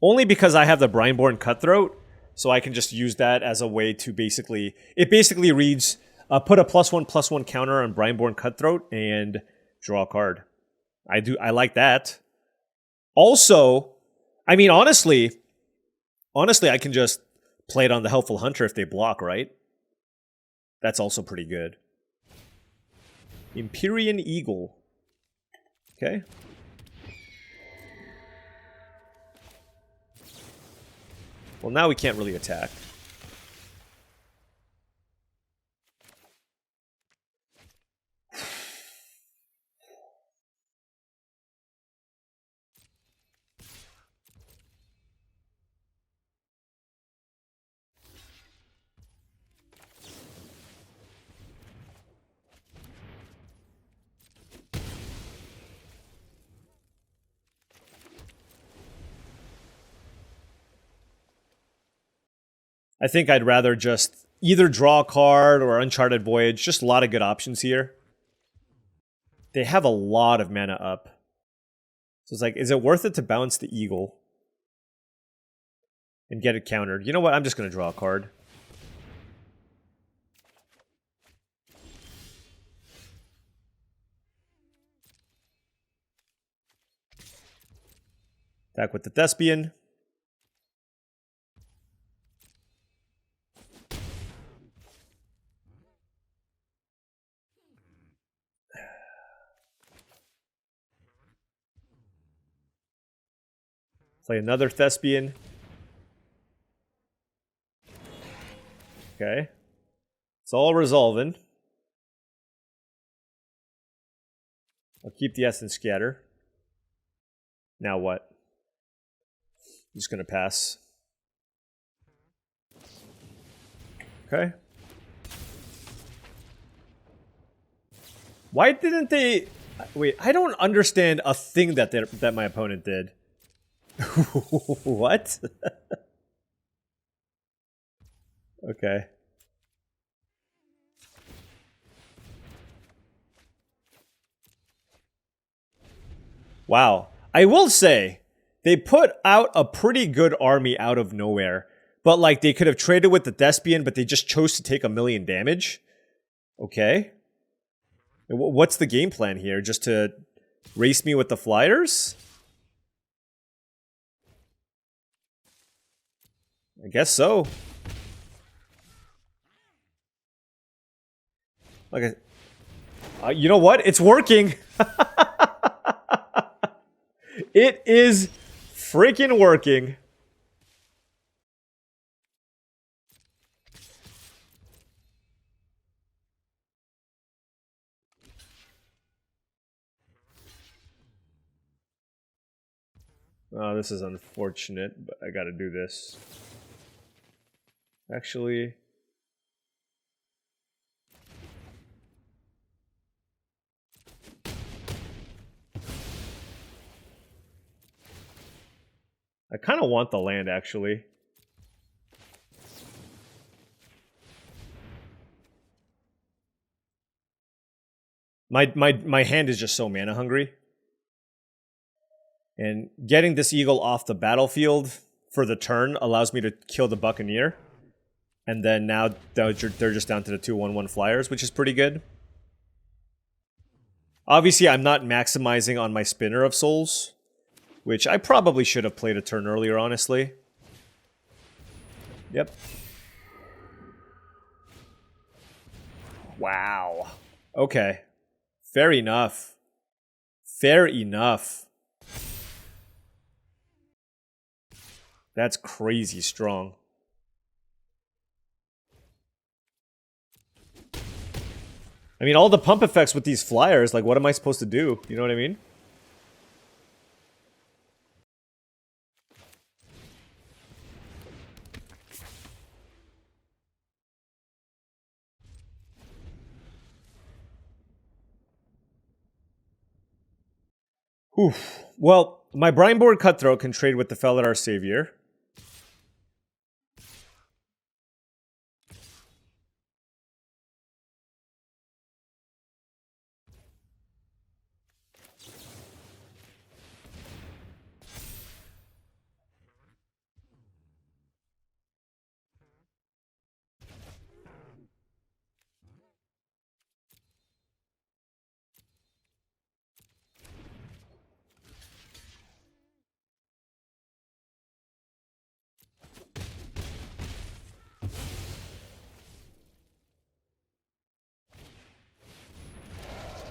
Only because I have the Brineborn Cutthroat. So I can just use that as a way to basically... It basically reads, put a +1/+1 counter on Brineborn Cutthroat and draw a card. I like that. Also, I mean, honestly, I can just play it on the Helpful Hunter if they block, right? That's also pretty good. Empyrean Eagle. Okay. Well, now we can't really attack. I think I'd rather just either draw a card or Uncharted Voyage. Just a lot of good options here. They have a lot of mana up. So it's like, is it worth it to bounce the Eagle and get it countered? You know what? I'm just going to draw a card. Attack with the Thespian. Play another Thespian. Okay. It's all resolving. I'll keep the Essence Scatter. Now what? I'm just going to pass. Okay. Why didn't they... Wait, I don't understand a thing that my opponent did. What? Okay. Wow. I will say, they put out a pretty good army out of nowhere. But, like, they could have traded with the Thespian, but they just chose to take 1,000,000 damage. Okay. What's the game plan here? Just to race me with the Flyers? I guess so. Okay. You know what? It's working. It is freaking working. Oh, this is unfortunate, but I gotta do this. Actually... I kind of want the land, actually. My hand is just so mana hungry. And getting this eagle off the battlefield for the turn allows me to kill the Buccaneer. And then now they're just down to the 2/1/1 Flyers, which is pretty good. Obviously, I'm not maximizing on my Spinner of Souls, which I probably should have played a turn earlier, honestly. Yep. Wow. Okay. Fair enough. Fair enough. That's crazy strong. I mean, all the pump effects with these flyers, like, what am I supposed to do? You know what I mean? Oof. Well, my Brineborn Cutthroat can trade with the Felidar Savior.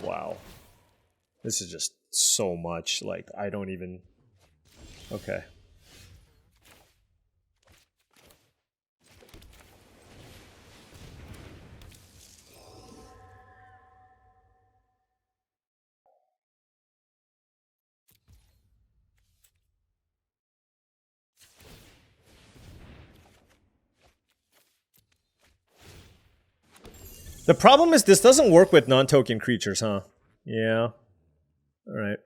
Wow. This is just so much. Like, I don't even... Okay. The problem is this doesn't work with non-token creatures, huh? Yeah. Alright.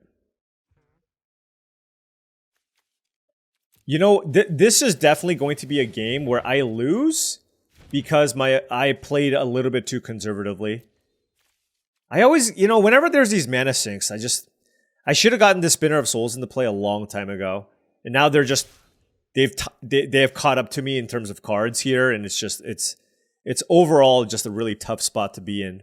You know, this is definitely going to be a game where I lose because I played a little bit too conservatively. I always, you know, whenever there's these mana sinks, I should have gotten the Spinner of Souls into play a long time ago. And now they're just, they have caught up to me in terms of cards here, and it's just, it's overall just a really tough spot to be in.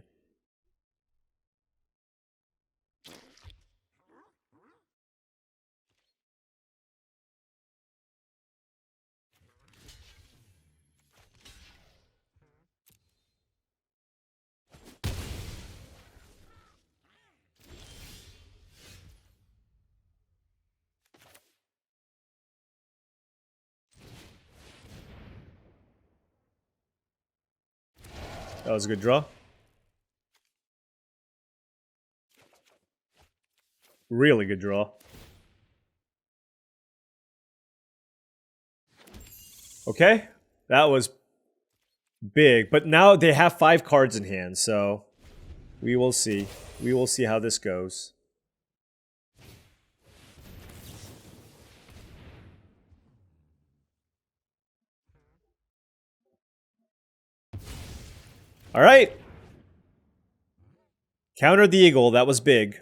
That was a good draw. Really good draw. Okay, that was big. But now they have 5 cards in hand, so we will see. We will see how this goes. All right. Countered the Eagle. That was big.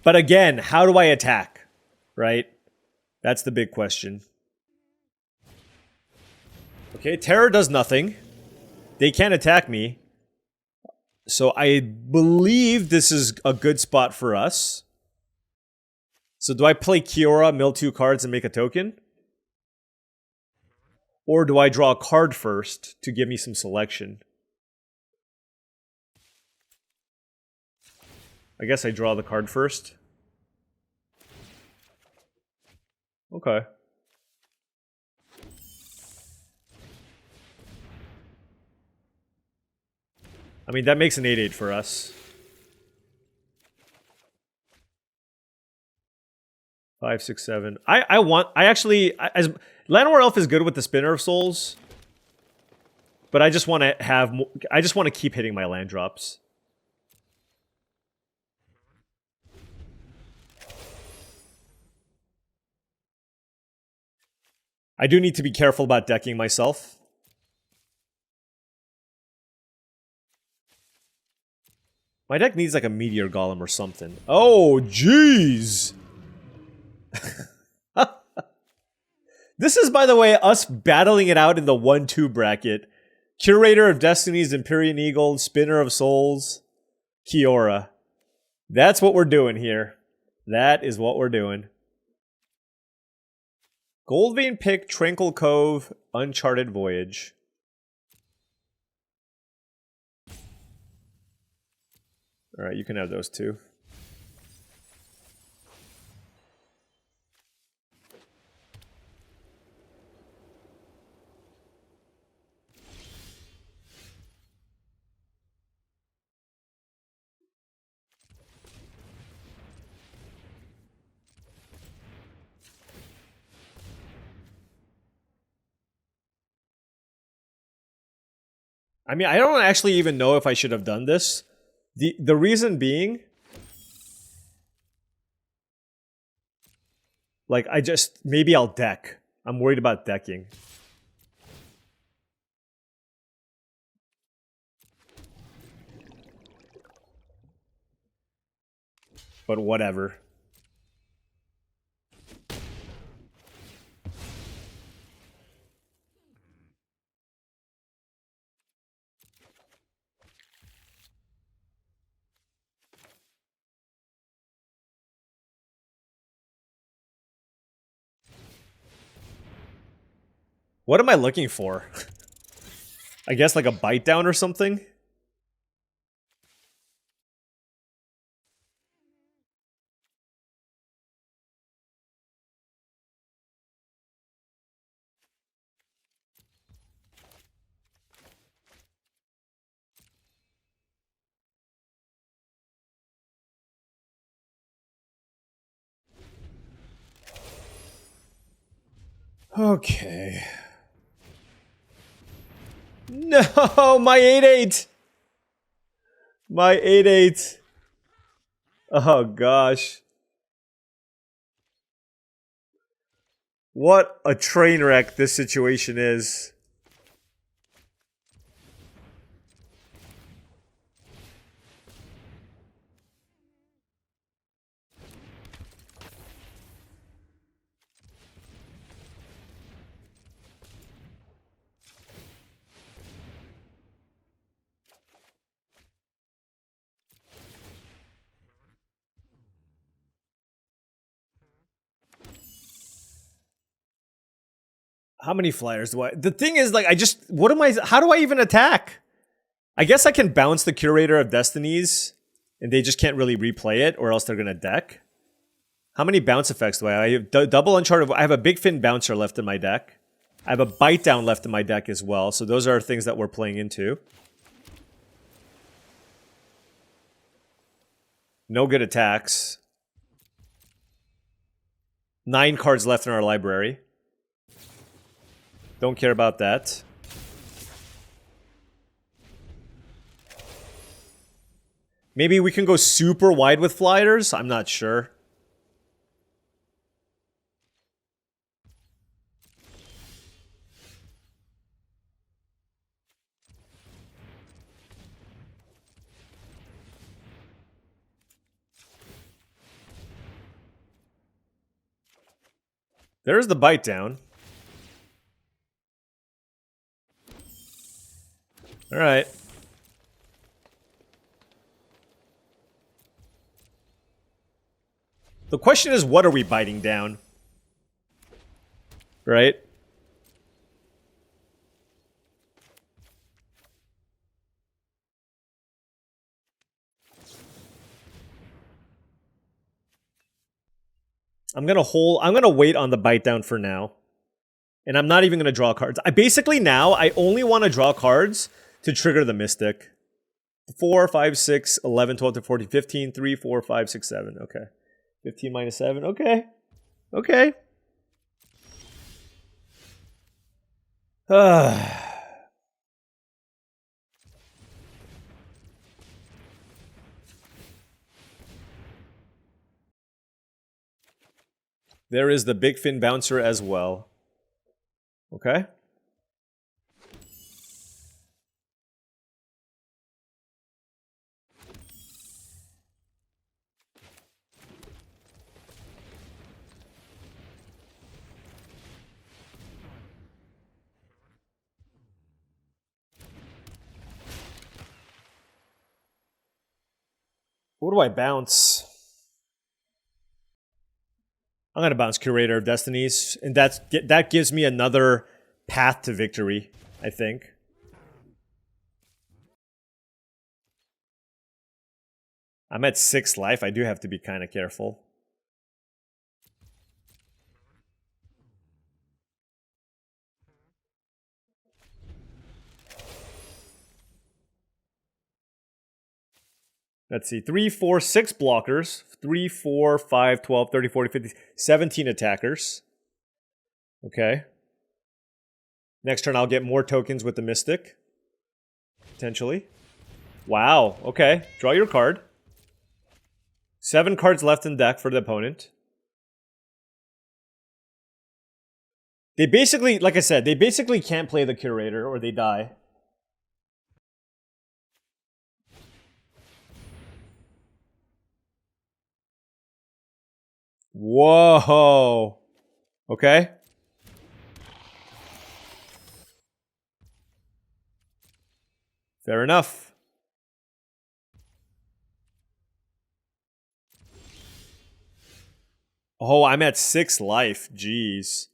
But again, how do I attack? Right? That's the big question. Okay, Terror does nothing. They can't attack me. So I believe this is a good spot for us. So do I play Kiora, mill 2 cards, and make a token? Or do I draw a card first to give me some selection? I guess I draw the card first. Okay. I mean, that makes an 8/8 for us. 5, 6, 7. I as Llanowar Elf is good with the Spinner of Souls, but I just want to have I just want to keep hitting my land drops. I do need to be careful about decking myself. My deck needs like a Meteor Golem or something. Oh, jeez! This is, by the way, us battling it out in the 1-2 bracket. Curator of Destinies, Empyrean Eagle, Spinner of Souls, Kiora. That's what we're doing here. That is what we're doing. Goldvein Pick, Tranquil Cove, Uncharted Voyage. Alright, you can have those two. I mean, I don't actually even know if I should have done this. The reason being, like, maybe I'll deck. I'm worried about decking. But whatever. What am I looking for? I guess like a bite down or something? Okay. No, my 8-8! My 8-8. Oh gosh. What a train wreck this situation is. How many flyers do I... The thing is, like, what am I... How do I even attack? I guess I can bounce the Curator of Destinies, and they just can't really replay it, or else they're gonna deck. How many bounce effects do I have? I have double Uncharted... I have a Big Fin Bouncer left in my deck. I have a Bite Down left in my deck as well, so those are things that we're playing into. No good attacks. 9 cards left in our library. Don't care about that. Maybe we can go super wide with flyers? I'm not sure. There's the Bite Down. Alright. The question is, what are we biting down? Right? I'm gonna wait on the Bite Down for now. And I'm not even gonna draw cards. I only want to draw cards to trigger the Mystic. 4, 5, 6, 11, 12, 13, 14, 15, 3, 4, 5, 6, 7. Okay. 15 minus 7. Okay. Okay. There is the Big Fin Bouncer as well. Okay. What do I bounce? I'm gonna bounce Curator of Destinies, and that gives me another path to victory, I think. I'm at 6 life. I do have to be kind of careful. Let's see. 3, 4, 6 blockers. 3, 4, 5, 12, 30, 40, 50, 17 attackers. Okay. Next turn, I'll get more tokens with the Mystic. Potentially. Wow. Okay. Draw your card. 7 cards left in deck for the opponent. They basically, like I said, they basically can't play the Curator or they die. Whoa. Okay. Fair enough. Oh, I'm at 6 life. Jeez.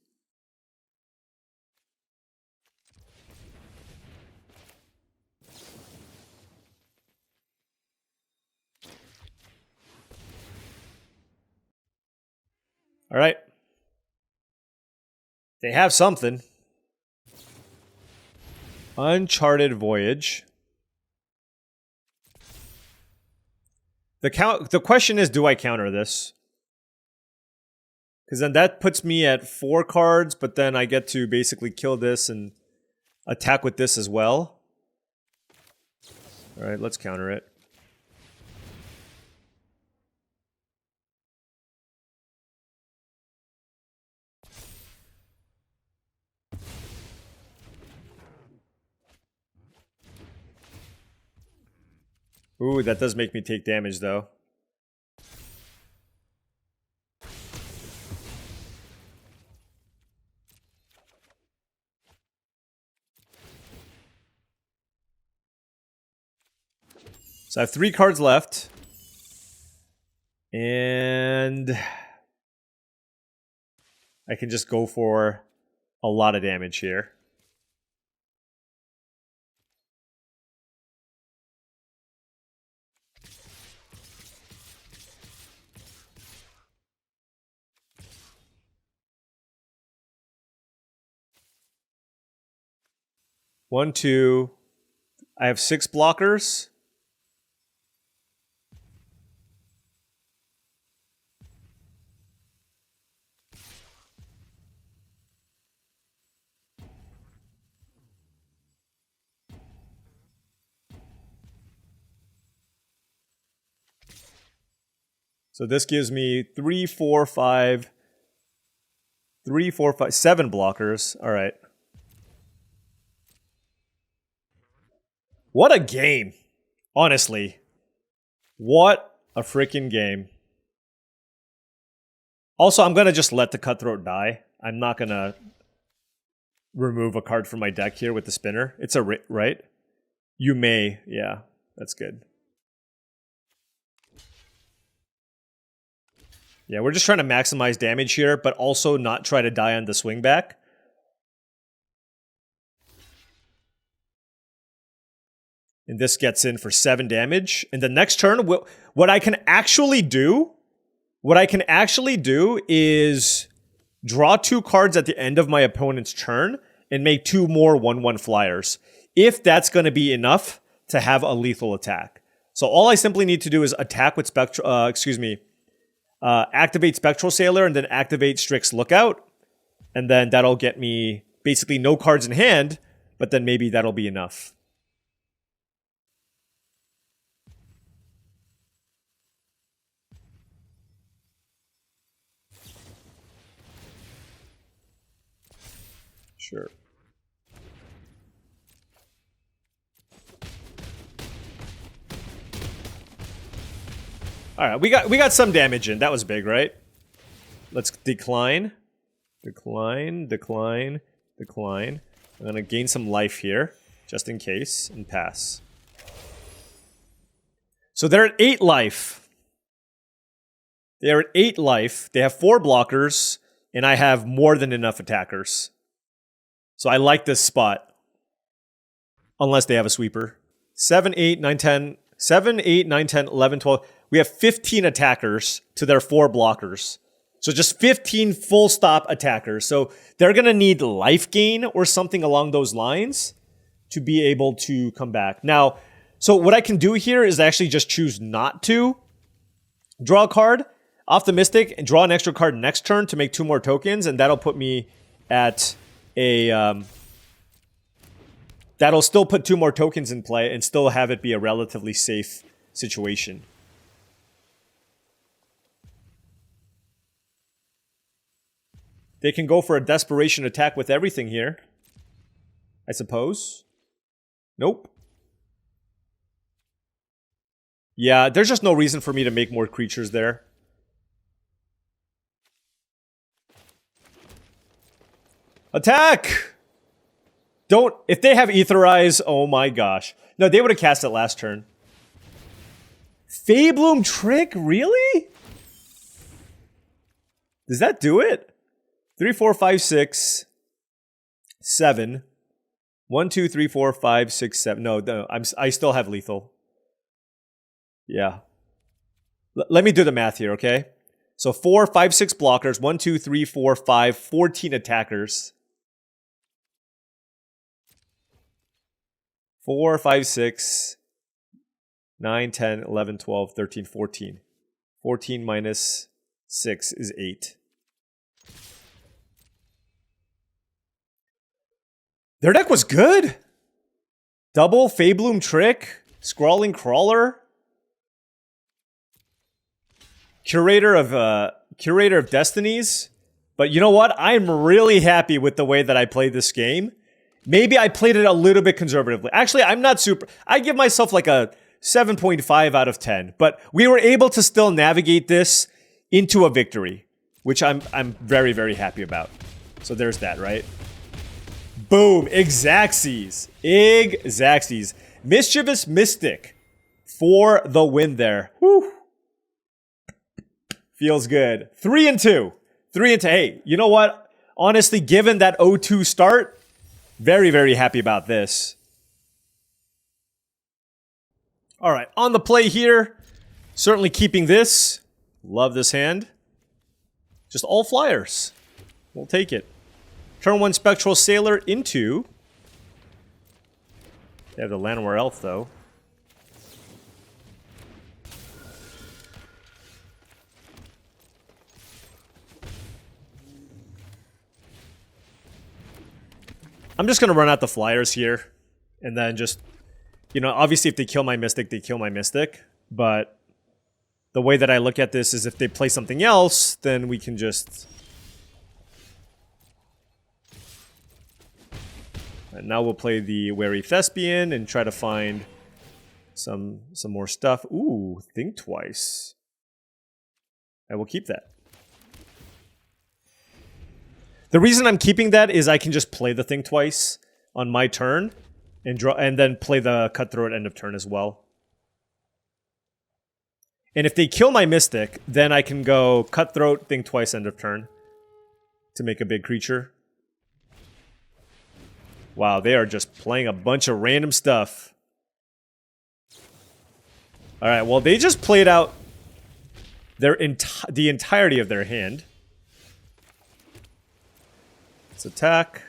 All right. They have something. Uncharted Voyage. The question is, do I counter this? Because then that puts me at 4 cards, but then I get to basically kill this and attack with this as well. All right, let's counter it. Ooh, that does make me take damage, though. So I have 3 cards left. And I can just go for a lot of damage here. One, two. I have 6 blockers. So this gives me 3, 4, 5, 3, 4, 5, 7 blockers. All right. What a game. Honestly. What a freaking game. Also, I'm going to just let the Cutthroat die. I'm not going to remove a card from my deck here with the spinner. It's a right? You may. Yeah, that's good. Yeah, we're just trying to maximize damage here, but also not try to die on the swing back. And this gets in for 7 damage. And the next turn, what I can actually do is draw 2 cards at the end of my opponent's turn and make 2 more 1/1 flyers. If that's going to be enough to have a lethal attack. So all I simply need to do is attack with activate Spectral Sailor and then activate Strix Lookout. And then that'll get me basically no cards in hand, but then maybe that'll be enough. Sure. All right, we got some damage in. That was big, right? Let's decline. Decline. I'm going to gain some life here, just in case, and pass. So they're at 8 life. They're at 8 life. They have 4 blockers, and I have more than enough attackers. So I like this spot. Unless they have a sweeper. 7, 8, 9, 10. 7, 8, 9, 10, 11, 12. we have 15 attackers to their 4 blockers. So just 15 full stop attackers. So they're going to need life gain or something along those lines to be able to come back. Now, so what I can do here is actually just choose not to draw a card off the Mystic and draw an extra card next turn to make 2 more tokens, and that'll put me at a... that'll still put 2 more tokens in play and still have it be a relatively safe situation. They can go for a desperation attack with everything here, I suppose. Nope. Yeah, there's just no reason for me to make more creatures there. Attack! Don't... If they have Ether Eyes, oh my gosh. No, they would have cast it last turn. Feybloom Trick? Really? Does that do it? 3, 4, 5, 6, 7. 1, 2, 3, 4, 5, 6, 7. No, I still have lethal. Yeah. Let me do the math here, okay? So 4, 5, 6 blockers. 1, 2, 3, 4, 5, 14 attackers. 4, 5, 6, 9, 10, 11, 12, 13, 14. 14 minus 6 is 8. Their deck was good. Double Feybloom Trick, Scrawling Crawler, Curator of Destinies. But you know what? I'm really happy with the way that I played this game. Maybe I played it a little bit conservatively. Actually, I'm not super... I give myself like a 7.5 out of 10. But we were able to still navigate this into a victory, which I'm very, very happy about. So there's that, right? Boom. Xaxes. Xaxes. Mischievous Mystic for the win there. Whew. Feels good. 3 and 2. 3 and 2. Hey, you know what? Honestly, given that 0-2 start, very, very happy about this. All right, on the play here, certainly keeping this. Love this hand. Just all flyers. We'll take it. Turn 1 Spectral Sailor into... They have the Llanowar Elf, though. I'm just going to run out the flyers here. And then just... You know, obviously if they kill my Mystic, they kill my Mystic. But the way that I look at this is if they play something else, then we can just... And now we'll play the Wary Thespian and try to find some more stuff. Ooh, Think Twice. I will keep that. The reason I'm keeping that is I can just play the Think Twice on my turn and draw, and then play the Cutthroat end of turn as well. And if they kill my Mystic, then I can go Cutthroat, Think Twice, end of turn to make a big creature. Wow, they are just playing a bunch of random stuff. Alright, well, they just played out the entirety of their hand. Let's attack.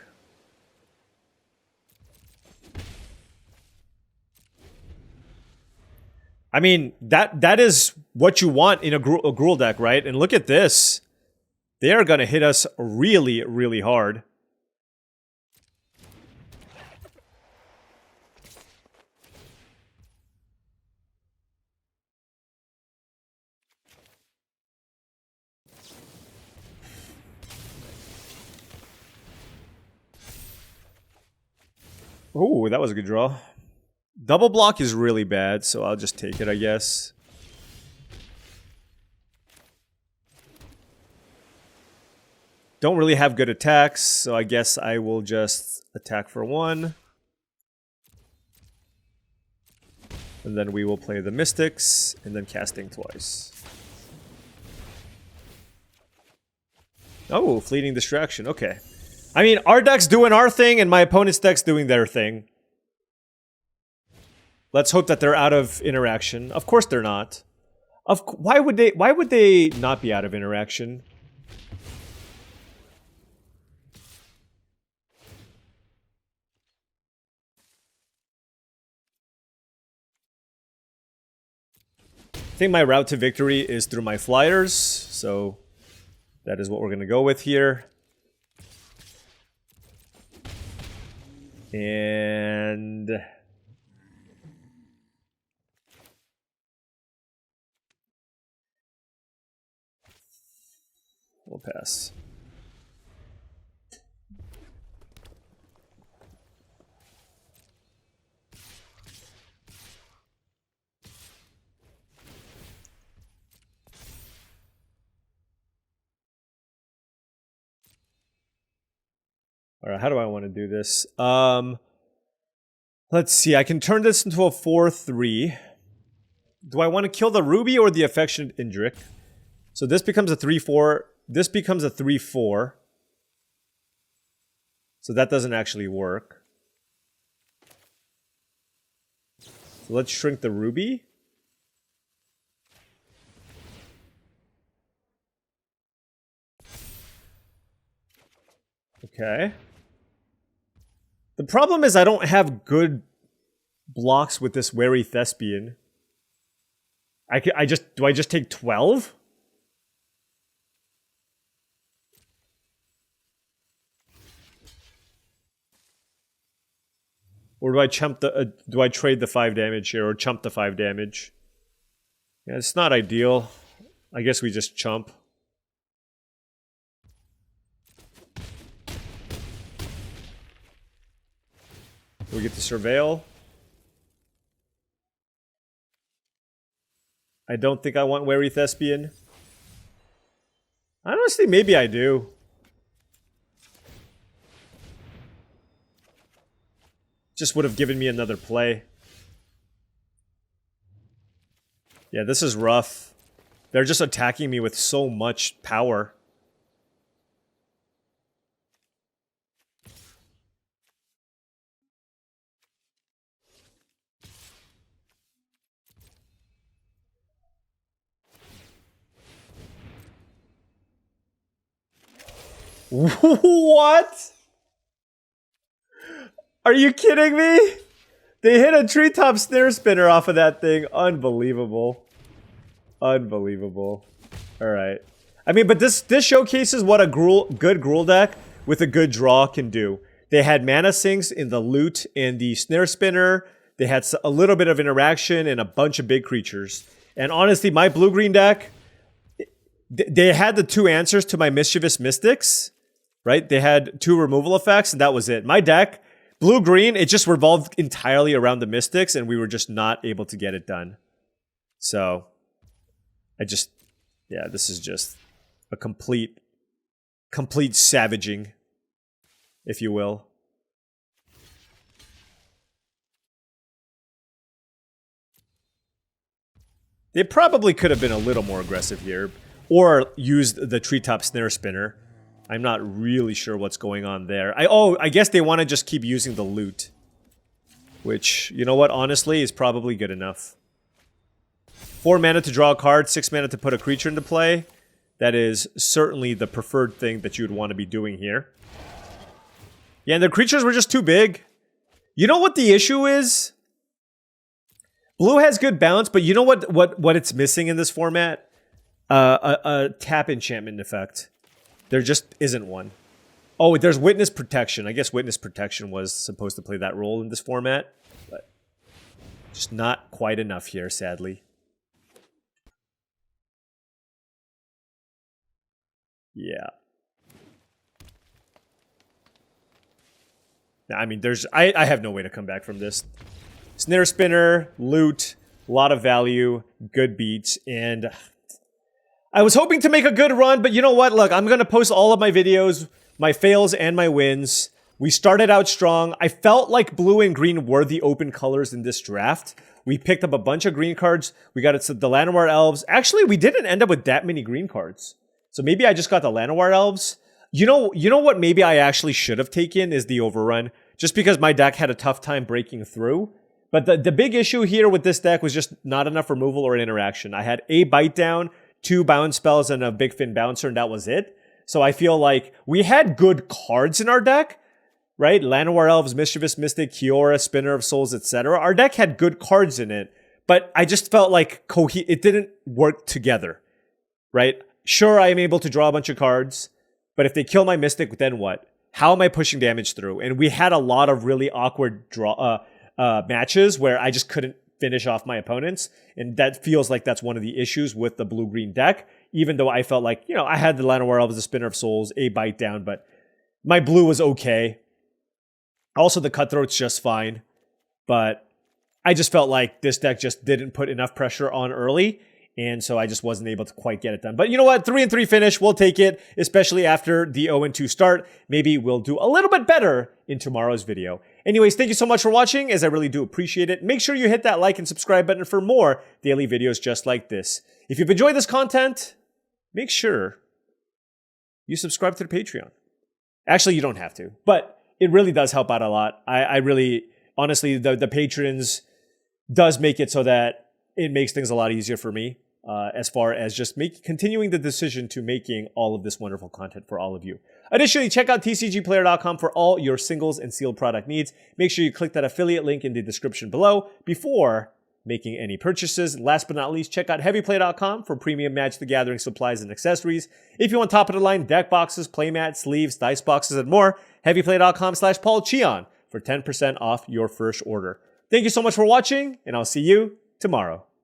I mean, that is what you want in a Gruul deck, right? And look at this. They are going to hit us really, really hard. Oh, that was a good draw. Double block is really bad, so I'll just take it, I guess. Don't really have good attacks, so I guess I will just attack for 1. And then we will play the Mystics, and then casting twice. Oh, Fleeting Distraction, okay. I mean, our deck's doing our thing, and my opponent's deck's doing their thing. Let's hope that they're out of interaction. Of course they're not. Why would they not be out of interaction? I think my route to victory is through my flyers, so that is what we're gonna go with here. And we'll pass. All right, how do I want to do this? Let's see. I can turn this into a 4-3. Do I want to kill the Ruby or the Affectionate Indrik? So this becomes a 3-4. This becomes a 3-4. So that doesn't actually work. So let's shrink the Ruby. Okay. The problem is I don't have good blocks with this Wary Thespian. Do I just take 12? Or do I chump the do I trade the 5 damage here or chump the 5 damage? Yeah, it's not ideal. I guess we just chump. We get to surveil. I don't think I want Wary Thespian. Honestly, maybe I do. Just would have given me another play. Yeah, this is rough. They're just attacking me with so much power. What? Are you kidding me? They hit a treetop snare spinner off of that thing. Unbelievable. Unbelievable. Alright. I mean, but this showcases what a good Gruul deck with a good draw can do. They had mana sinks in the loot and the snare spinner. They had a little bit of interaction and a bunch of big creatures. And honestly, my blue-green deck, they had the 2 answers to my Mischievous Mystics. Right? They had 2 removal effects, and that was it. My deck, blue-green, it just revolved entirely around the Mystics, and we were just not able to get it done. So, yeah, this is just a complete savaging, if you will. They probably could have been a little more aggressive here, or used the treetop snare spinner. I'm not really sure what's going on there. I guess they want to just keep using the loot. Which, you know what, honestly, is probably good enough. 4 mana to draw a card, 6 mana to put a creature into play. That is certainly the preferred thing that you would want to be doing here. Yeah, and the creatures were just too big. You know what the issue is? Blue has good balance, but you know what it's missing in this format? A tap enchantment effect. There just isn't one. Oh, there's Witness Protection. I guess Witness Protection was supposed to play that role in this format. But just not quite enough here, sadly. Yeah. I mean, I have no way to come back from this. Snare Spinner, loot, a lot of value, good beats, and I was hoping to make a good run, but you know what? Look, I'm going to post all of my videos, my fails and my wins. We started out strong. I felt like blue and green were the open colors in this draft. We picked up a bunch of green cards. We got it to the Llanowar Elves. Actually, we didn't end up with that many green cards. So maybe I just got the Llanowar Elves. You know what maybe I actually should have taken is the Overrun, just because my deck had a tough time breaking through. But the big issue here with this deck was just not enough removal or interaction. I had a bite down, 2 bounce spells, and a big fin bouncer, and that was it. So I feel like we had good cards in our deck, right? Llanowar Elves, Mischievous Mystic, Kiora, Spinner of Souls, etc. Our deck had good cards in it, but I just felt like it didn't work together, right? Sure, I am able to draw a bunch of cards, but if they kill my Mystic, then what? How am I pushing damage through? And we had a lot of really awkward matches where I just couldn't finish off my opponents. And that feels like that's one of the issues with the blue-green deck, even though I felt like, you know, I had the Llanowar Elves, the Spinner of Souls, a bite down, but my blue was okay. Also, the Cutthroat's just fine. But I just felt like this deck just didn't put enough pressure on early. And so I just wasn't able to quite get it done. But you know what? 3-3 finish. We'll take it, especially after the 0-2 start. Maybe we'll do a little bit better in tomorrow's video. Anyways, thank you so much for watching, as I really do appreciate it. Make sure you hit that like and subscribe button for more daily videos just like this. If you've enjoyed this content, make sure you subscribe to the Patreon. Actually, you don't have to, but it really does help out a lot. I really, honestly, the patrons does make it so that it makes things a lot easier for me. As far as just continuing the decision to making all of this wonderful content for all of you. Additionally, check out tcgplayer.com for all your singles and sealed product needs. Make sure you click that affiliate link in the description below before making any purchases. Last but not least, check out heavyplay.com for premium Magic the Gathering supplies and accessories. If you want top of the line deck boxes, playmats, sleeves, dice boxes, and more, heavyplay.com/paulcheon for 10% off your first order. Thank you so much for watching, and I'll see you tomorrow.